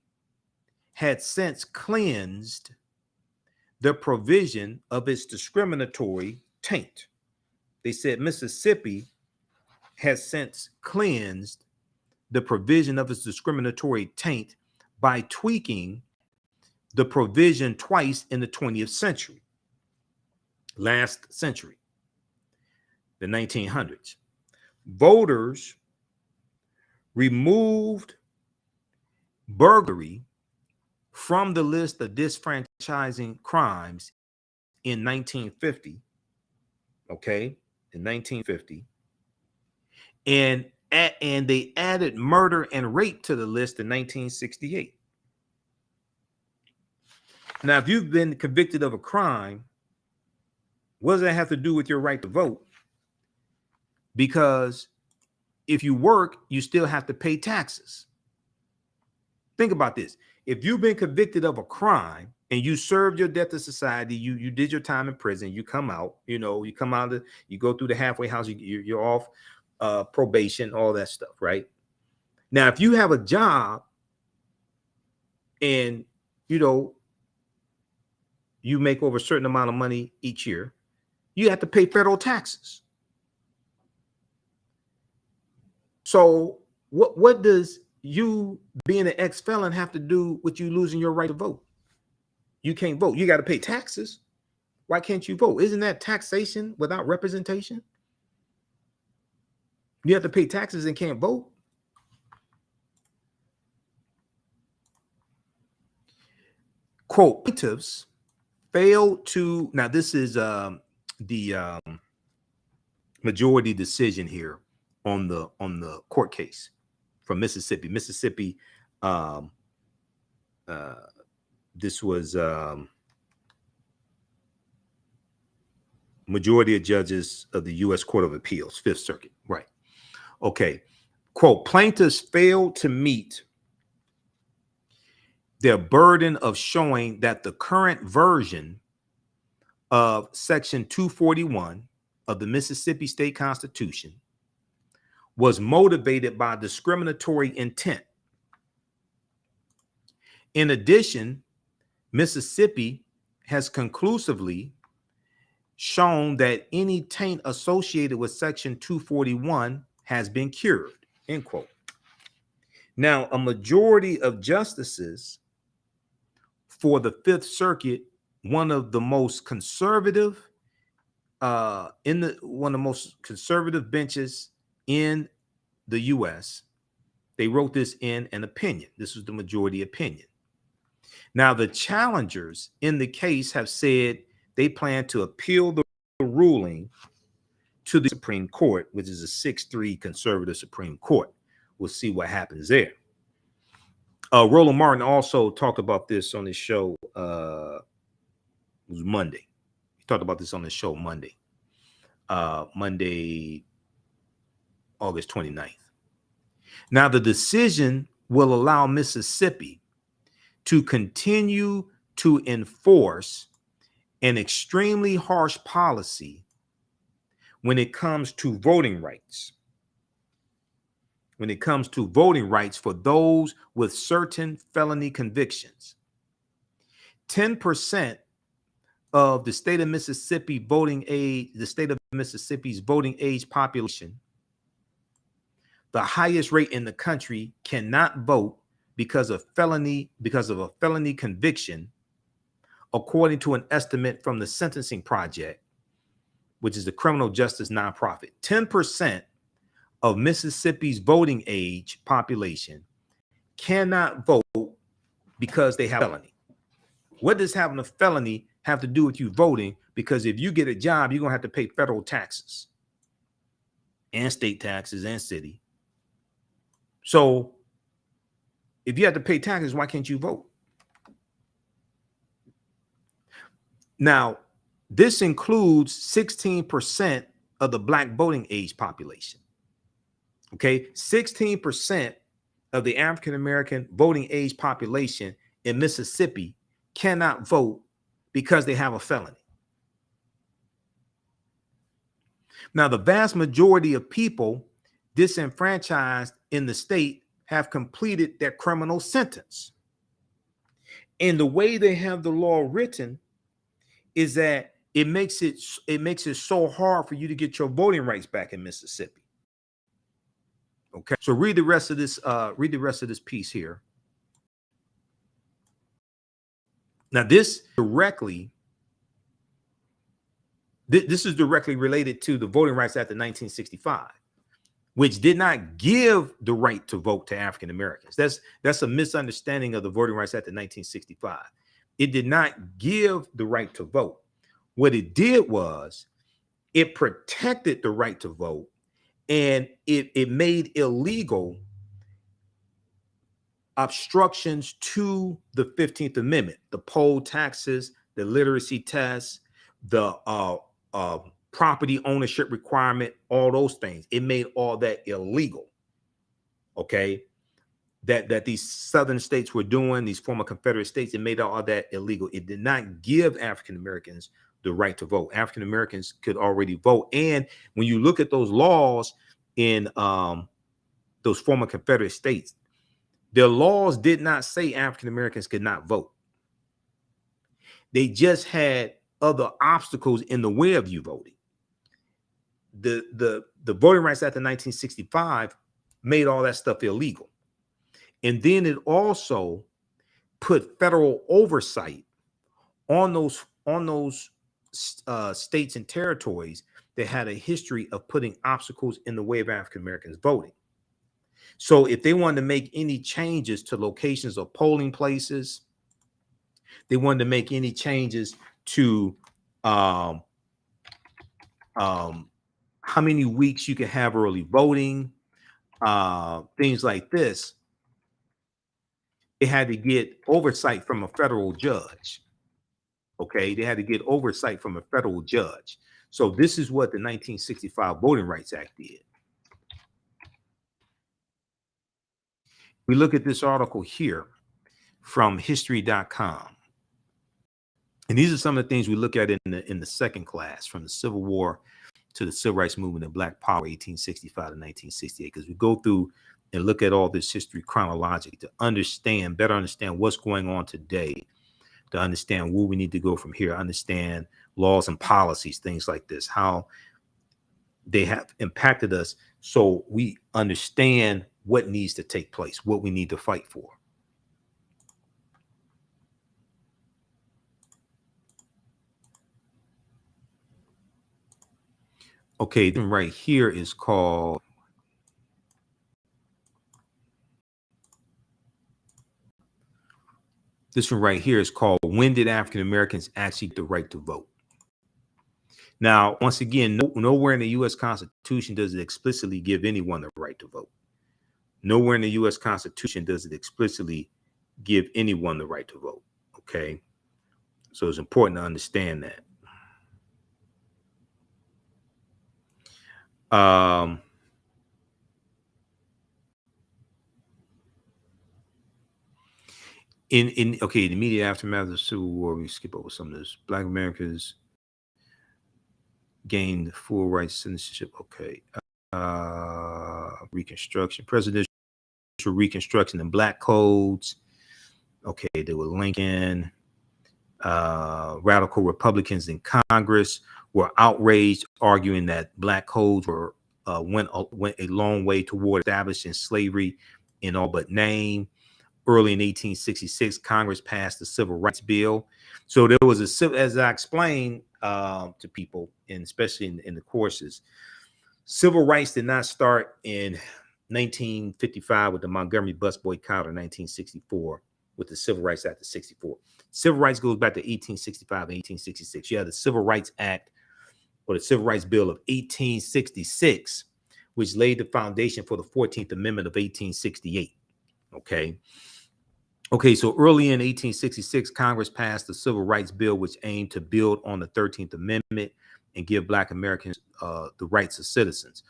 had since cleansed the provision of its discriminatory taint. They said Mississippi has since cleansed the provision of its discriminatory taint by tweaking the provision twice in the 20th century, last century, the 1900s. Voters removed burglary from the list of disfranchising crimes in 1950, okay, in 1950, and they added murder and rape to the list in 1968. Now, if you've been convicted of a crime, what does that have to do with your right to vote? Because if you work, you still have to pay taxes. Think about this. If you've been convicted of a crime and you served your debt to society, you did your time in prison, you come out, you go through the halfway house, you're off probation, all that stuff, right? Now, if you have a job and, you make over a certain amount of money each year, you have to pay federal taxes. So what does you being an ex-felon have to do with you losing your right to vote? You can't vote. You got to pay taxes. Why can't you vote? Isn't that taxation without representation? You have to pay taxes and can't vote. Quote, plaintiffs failed to, now this is the majority decision here on the court case from Mississippi. This was majority of judges of the U.S. Court of Appeals, Fifth Circuit, right? Okay. Quote, plaintiffs failed to meet their burden of showing that the current version of Section 241 of the Mississippi State Constitution was motivated by discriminatory intent. In addition, Mississippi has conclusively shown that any taint associated with Section 241 has been cured, end quote. Now, a majority of justices for the Fifth Circuit, one of the most conservative benches in the U.S., they wrote this in an opinion. This was the majority opinion. Now, the challengers in the case have said they plan to appeal the ruling to the Supreme Court, which is a 6-3 conservative Supreme Court. We'll see what happens there. Roland Martin also talked about this on his show. It was Monday. He talked about this on his show Monday, August 29th. Now, the decision will allow Mississippi to continue to enforce an extremely harsh policy when it comes to voting rights. When it comes to voting rights for those with certain felony convictions. 10% of the state of Mississippi voting age, the state of Mississippi's voting age population, the highest rate in the country, cannot vote because of a felony conviction, according to an estimate from the Sentencing Project, which is the criminal justice nonprofit. 10% of Mississippi's voting age population cannot vote because they have a felony. What does having a felony have to do with you voting? because if you get a job, you're going to have to pay federal taxes and state taxes and city. So if you have to pay taxes, why can't you vote? Now, this includes 16% of the black voting age population. Okay, 16% of the African-American voting age population in Mississippi cannot vote because they have a felony. Now, the vast majority of people disenfranchised in the state have completed their criminal sentence. And the way they have the law written is that it makes it so hard for you to get your voting rights back in Mississippi. Okay, so read the rest of this piece here. Now, this is directly related to the Voting Rights Act of 1965, which did not give the right to vote to African Americans. That's a misunderstanding of the Voting Rights Act of 1965. It did not give the right to vote. What it did was it protected the right to vote, and it made illegal obstructions to the 15th Amendment, the poll taxes, the literacy tests, the property ownership requirement, all those things. It made all that illegal. Okay, that these southern states were doing, these former Confederate states, it made all that illegal. It did not give African Americans the right to vote. African Americans could already vote. And when you look at those laws in those former Confederate states, their laws did not say African Americans could not vote. They just had other obstacles in the way of you voting. The Voting Rights Act of 1965 made all that stuff illegal. And then it also put federal oversight on those states and territories that had a history of putting obstacles in the way of African Americans voting. So if they wanted to make any changes to locations of polling places, they wanted to make any changes to how many weeks you can have early voting, things like this, they had to get oversight from a federal judge. Okay, they had to get oversight from a federal judge. So this is what the 1965 Voting Rights Act did. We look at this article here from history.com. And these are some of the things we look at in the second class, from the Civil War to the Civil Rights Movement and Black Power, 1865 to 1968, because we go through and look at all this history chronologically to better understand what's going on today, to understand where we need to go from here, understand laws and policies, things like this, how they have impacted us, so we understand what needs to take place, what we need to fight for. Okay, then right here is called When Did African Americans Actually Get the Right to Vote? Now, once again, nowhere in the U.S. Constitution does it explicitly give anyone the right to vote. Nowhere in the U.S. Constitution does it explicitly give anyone the right to vote. Okay, so it's important to understand that. In the immediate aftermath of the Civil War, we skip over some of this. Black Americans gained full rights citizenship. Okay, Reconstruction, presidential Reconstruction, and black codes. Okay, there were Lincoln. Radical Republicans in Congress were outraged, arguing that black codes went a long way toward establishing slavery in all but name. Early in 1866, Congress passed the Civil Rights Bill. So there was as I explained to people, and especially in the courses, civil rights did not start in 1955 with the Montgomery bus boycott, or 1964 with the Civil Rights Act of 64. Civil rights goes back to 1865 and 1866. You have the Civil Rights Act, or the Civil Rights Bill of 1866, which laid the foundation for the 14th Amendment of 1868. Okay, so early in 1866, Congress passed the Civil Rights Bill, which aimed to build on the 13th Amendment and give Black Americans the rights of citizens.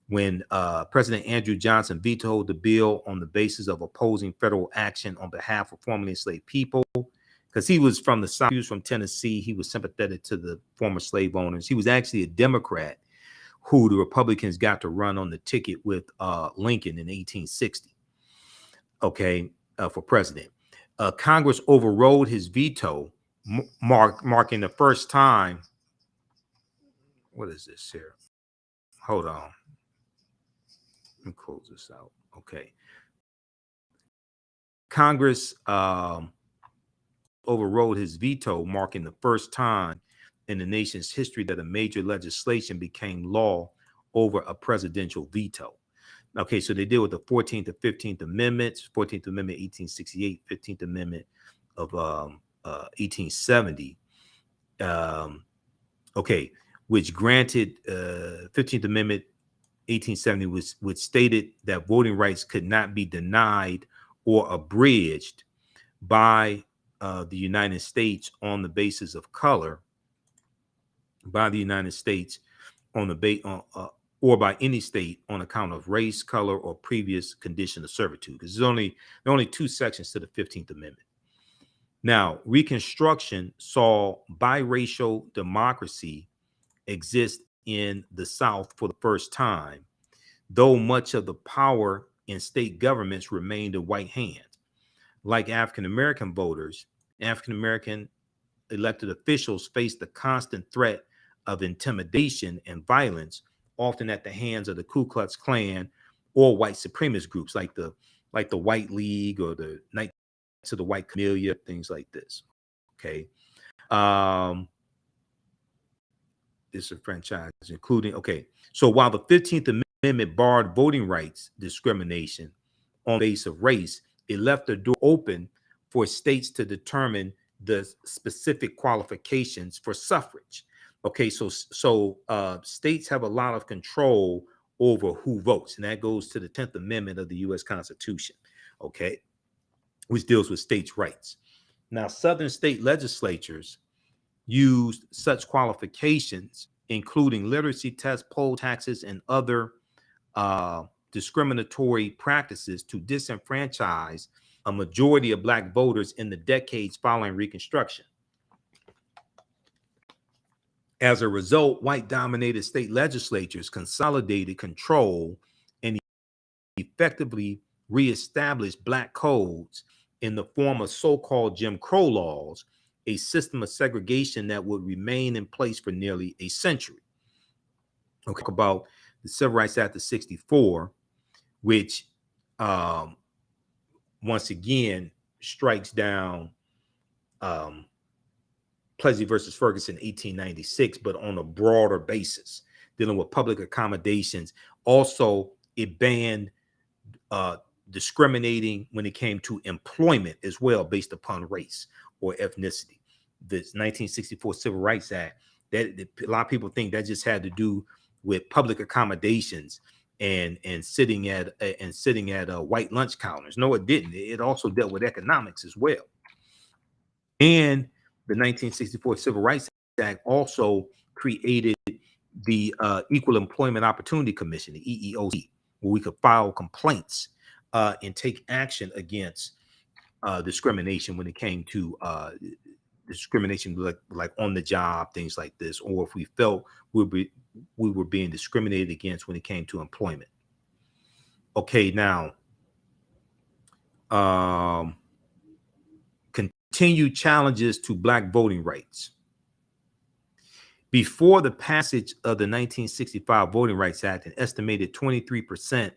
When President Andrew Johnson vetoed the bill on the basis of opposing federal action on behalf of formerly enslaved people, because he was from the South, he was from Tennessee, he was sympathetic to the former slave owners. He was actually a Democrat who the Republicans got to run on the ticket with Lincoln in 1860, for president. Congress overrode his veto, marking the first time. What is this here? Hold on. Let me close this out. Okay. Congress overrode his veto, marking the first time in the nation's history that a major legislation became law over a presidential veto. Okay, so they deal with the 14th and 15th Amendments, 14th Amendment, 1868, 15th Amendment of 1870. Which granted 15th Amendment, 1870, which stated that voting rights could not be denied or abridged by the United States on the basis of color, by the United States on the or by any state on account of race, color, or previous condition of servitude. Because there are only two sections to the 15th Amendment. Now, Reconstruction saw biracial democracy exist in the South for the first time, though much of the power in state governments remained in white hands. Like African-American voters, African-American elected officials faced the constant threat of intimidation and violence, often at the hands of the Ku Klux Klan or white supremacist groups like the White League or the Knights of the White Camellia, things like this. Okay. Disenfranchisement, including, so while the 15th Amendment barred voting rights discrimination on the basis of race, it left the door open for states to determine the specific qualifications for suffrage. Okay, so states have a lot of control over who votes, and that goes to the 10th Amendment of the U.S. Constitution, okay, which deals with states' rights. Now, Southern state legislatures used such qualifications, including literacy tests, poll taxes, and other discriminatory practices, to disenfranchise a majority of Black voters in the decades following Reconstruction. As a result, white-dominated state legislatures consolidated control and effectively reestablished Black codes in the form of so-called Jim Crow laws, a system of segregation that would remain in place for nearly a century. Okay, about the Civil Rights Act of 64, which once again strikes down Plessy versus Ferguson 1896, but on a broader basis, dealing with public accommodations. Also, it banned discriminating when it came to employment as well, based upon race or ethnicity. This 1964 Civil Rights Act, that a lot of people think that just had to do with public accommodations and sitting at white lunch counters. No, it didn't. It also dealt with economics as well. And the 1964 Civil Rights Act also created the Equal Employment Opportunity Commission, the EEOC, where we could file complaints and take action against discrimination when it came to discrimination, like on the job, things like this, or if we felt we were being discriminated against when it came to employment. Okay, now continued challenges to Black voting rights. Before the passage of the 1965 Voting Rights Act, an estimated 23%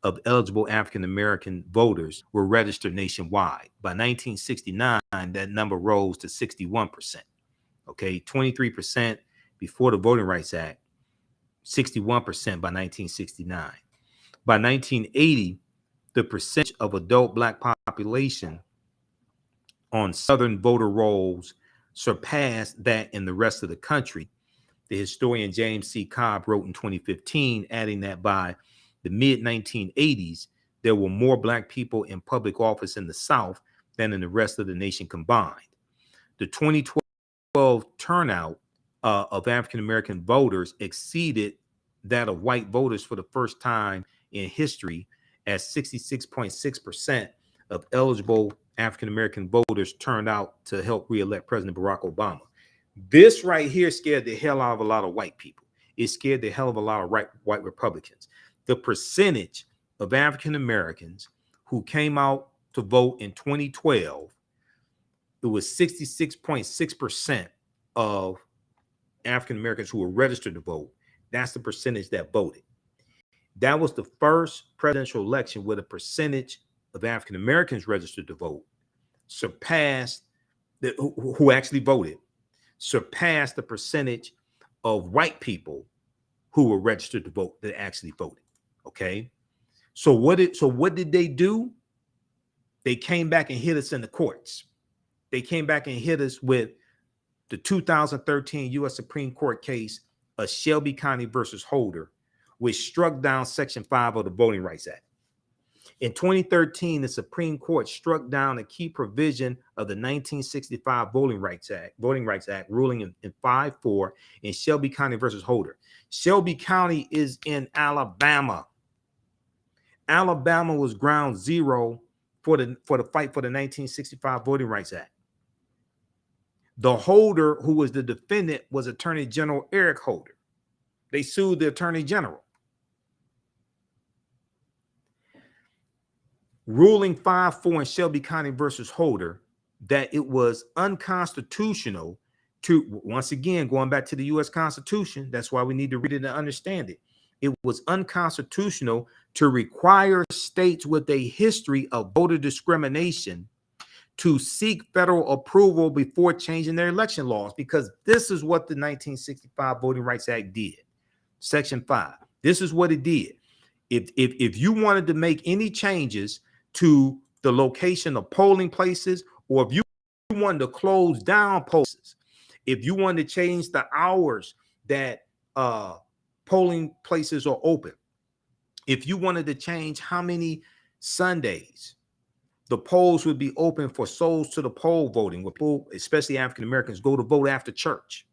of eligible African-American voters were registered nationwide. By 1969, that number rose to 61%. Okay, 23% before the Voting Rights Act, 61% by 1969. By 1980, the percentage of adult Black population on Southern voter rolls surpassed that in the rest of the country. The historian James C. Cobb wrote in 2015, adding that by the mid-1980s, there were more Black people in public office in the South than in the rest of the nation combined. The 2012 turnout of African-American voters exceeded that of white voters for the first time in history, as 66.6% of eligible African-American voters turned out to help re-elect President Barack Obama. This right here scared the hell out of a lot of white people. It scared the hell of a lot of white Republicans. The percentage of African-Americans who came out to vote in 2012, it was 66.6% of African-Americans who were registered to vote. That's the percentage that voted. That was the first presidential election where the percentage of African-Americans registered to vote surpassed who actually voted, surpassed the percentage of white people who were registered to vote that actually voted. Okay. So what did they do? They came back and hit us in the courts. They came back and hit us with the 2013 U.S. Supreme Court case of Shelby County versus Holder, which struck down Section 5 of the Voting Rights Act. In 2013, the Supreme Court struck down a key provision of the 1965 Voting Rights Act, ruling in 5-4 in Shelby County versus Holder. Shelby County is in Alabama. Alabama was ground zero for the fight for the 1965 Voting Rights Act. The holder, who was the defendant, was Attorney General Eric Holder. They sued the Attorney General. Ruling 5-4 in Shelby County versus Holder, that it was unconstitutional to, once again, going back to the U.S. Constitution, that's why we need to read it and understand it. It was unconstitutional to require states with a history of voter discrimination to seek federal approval before changing their election laws, because this is what the 1965 Voting Rights Act did. Section 5. This is what it did. If you wanted to make any changes to the location of polling places, or if you wanted to close down places, if you wanted to change the hours that polling places are open, if you wanted to change how many Sundays the polls would be open for souls to the poll voting, where people, especially African Americans, go to vote after church,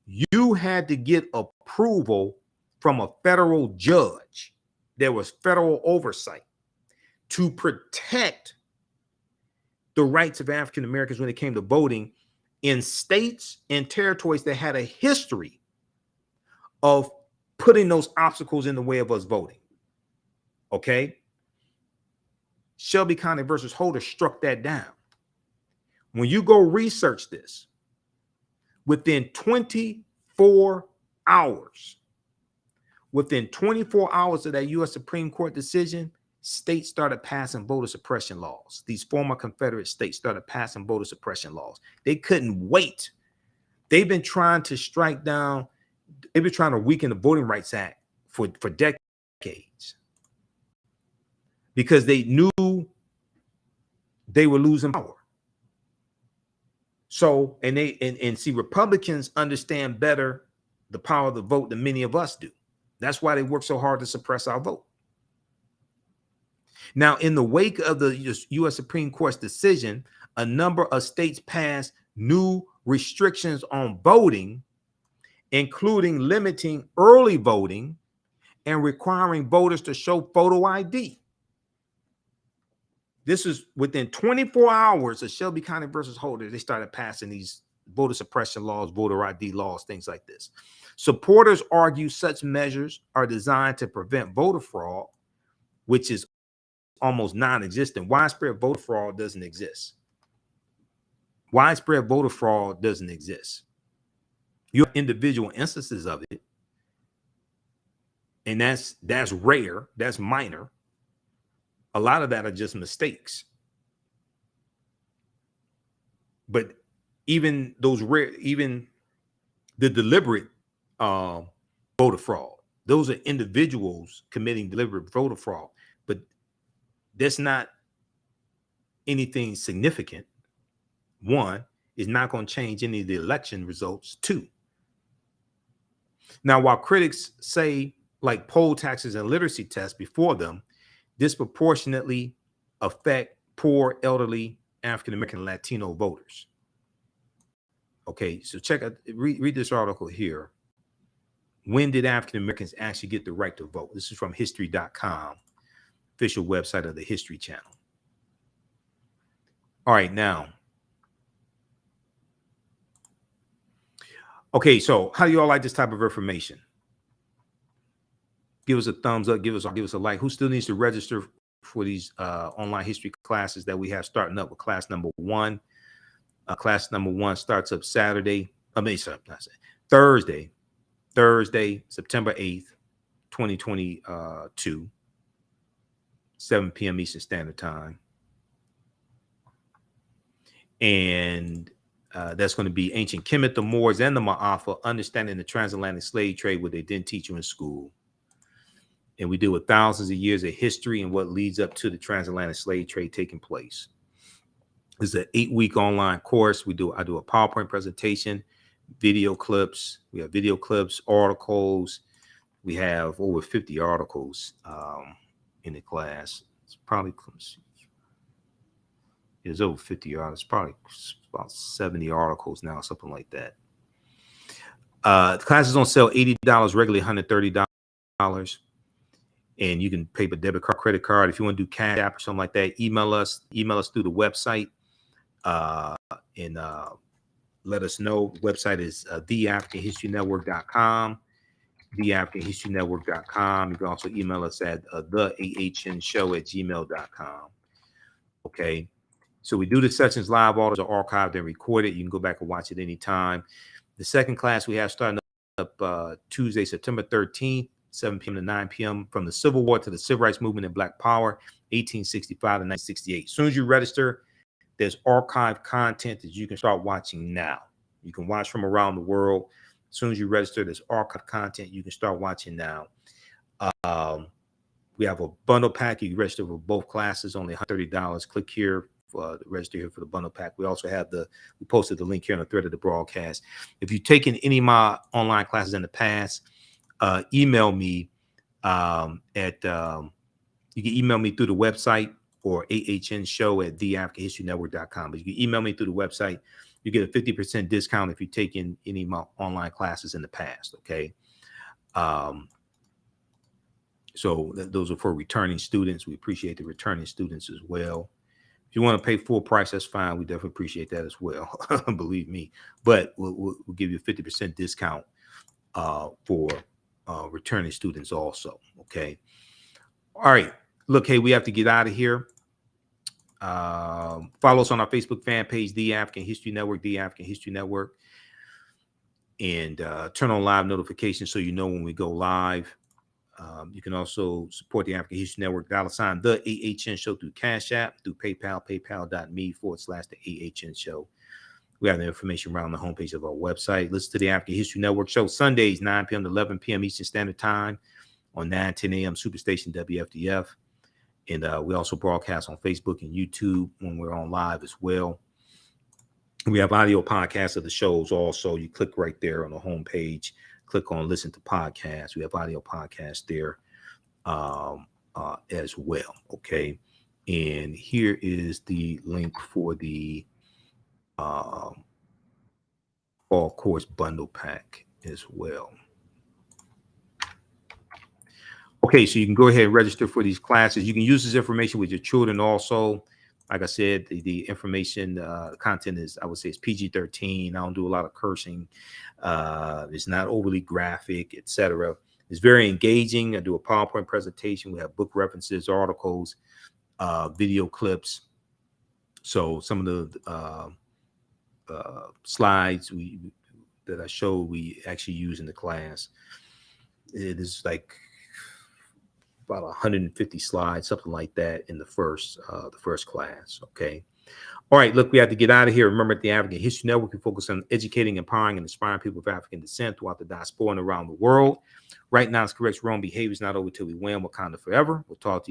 you had to get approval from a federal judge. There was federal oversight to protect the rights of African Americans when it came to voting in states and territories that had a history of putting those obstacles in the way of us voting. Okay. Shelby County versus Holder struck that down. When you go research this, within 24 hours of that U.S. Supreme Court decision, states started passing voter suppression laws. These former Confederate states started passing voter suppression laws. They couldn't wait. They've been trying to strike down, they've been trying to weaken the Voting Rights Act for decades, because they knew they were losing power. So, and see, Republicans understand better the power of the vote than many of us do. That's why they work so hard to suppress our vote. Now, in the wake of the U.S. Supreme Court's decision, a number of states passed new restrictions on voting, including limiting early voting and requiring voters to show photo ID. This is within 24 hours of Shelby County versus Holder. They started passing these voter suppression laws, voter ID laws, things like this. Supporters argue such measures are designed to prevent voter fraud, which is almost non-existent. Widespread voter fraud doesn't exist. Widespread voter fraud doesn't exist. You have individual instances of it, and that's rare, that's minor. A lot of that are just mistakes. But even those rare, even the deliberate voter fraud, those are individuals committing deliberate voter fraud. But that's not anything significant. One, is not going to change any of the election results. Two, now, while critics say like poll taxes and literacy tests before them disproportionately affect poor, elderly, African American, Latino voters. Okay, so check out, read this article here. When did African Americans actually get the right to vote? This is from history.com, official website of the History Channel. All right, now. Okay, so how do you all like this type of information? Give us a thumbs up, give us a like. Who still needs to register for these online history classes that we have starting up with class number 1? Class number 1 starts up Thursday, September 8th, 2022, 7 p.m. Eastern Standard Time. And that's going to be Ancient Kemet, the Moors, and the Ma'afa, Understanding the Transatlantic Slave Trade, what they didn't teach you in school. And we deal with thousands of years of history and what leads up to the transatlantic slave trade taking place. This is an 8-week online course. I do a PowerPoint presentation, video clips. We have video clips, articles. We have over 50 articles in the class. It's probably, there's over 50 articles, probably about 70 articles now, something like that. The class is on sale $80, regularly $130. And you can pay by debit card, credit card. If you want to do Cash App or something like that, email us through the website and let us know. The website is TheAHNShow.com, TheAHNShow.com. You can also email us at TheAHNShow@gmail.com. Okay. So we do the sessions live. All those are archived and recorded. You can go back and watch it anytime. The second class we have starting up Tuesday, September 13th. 7 p.m. to 9 p.m. from the Civil War to the Civil Rights Movement and Black Power, 1865 to 1968. As soon as you register, there's archived content that you can start watching now. You can watch from around the world. As soon as you register, there's archived content you can start watching now. We have a bundle pack. You can register for both classes, only $130. Click here for register here for the bundle pack. We also have we posted the link here on the thread of the broadcast. If you've taken any of my online classes in the past, email me you can email me through the website or TheAHNShow@TheAfricanHistoryNetwork.com. But you can email me through the website. You get a 50% discount if you've taken any of my online classes in the past. Okay. So those are for returning students. We appreciate the returning students as well. If you want to pay full price, that's fine. We definitely appreciate that as well. Believe me. But we'll give you a 50% discount for returning students also. Okay. All right. Look, hey, we have to get out of here. Follow us on our Facebook fan page, The African History Network, The African History Network. And turn on live notifications so you know when we go live. You can also support the African History Network, $ The AHN Show through Cash App, through PayPal, paypal.me/The AHN Show. We have the information around the homepage of our website. Listen to the African History Network show Sundays, 9 p.m. to 11 p.m. Eastern Standard Time on 9:10 a.m. Superstation WFDF. And we also broadcast on Facebook and YouTube when we're on live as well. We have audio podcasts of the shows also. You click right there on the homepage, click on listen to podcasts. We have audio podcasts there as well. Okay. And here is the link for the fall course bundle pack as well. Okay, so you can go ahead and register for these classes. You can use this information with your children also. Like I said, the information, content is, I would say, it's PG-13. I don't do a lot of cursing. It's not overly graphic, etc. It's very engaging. I do a PowerPoint presentation. We have book references, articles, video clips. So some of the slides that I showed, we actually use in the class. It is like about 150 slides, something like that, in the first class. Okay. All right. Look, we have to get out of here. Remember, at the African History Network, we focus on educating, empowering, and inspiring people of African descent throughout the diaspora and around the world. Right now, it's correct. Wrong behavior is not over till we win. Wakanda forever. We'll talk to you.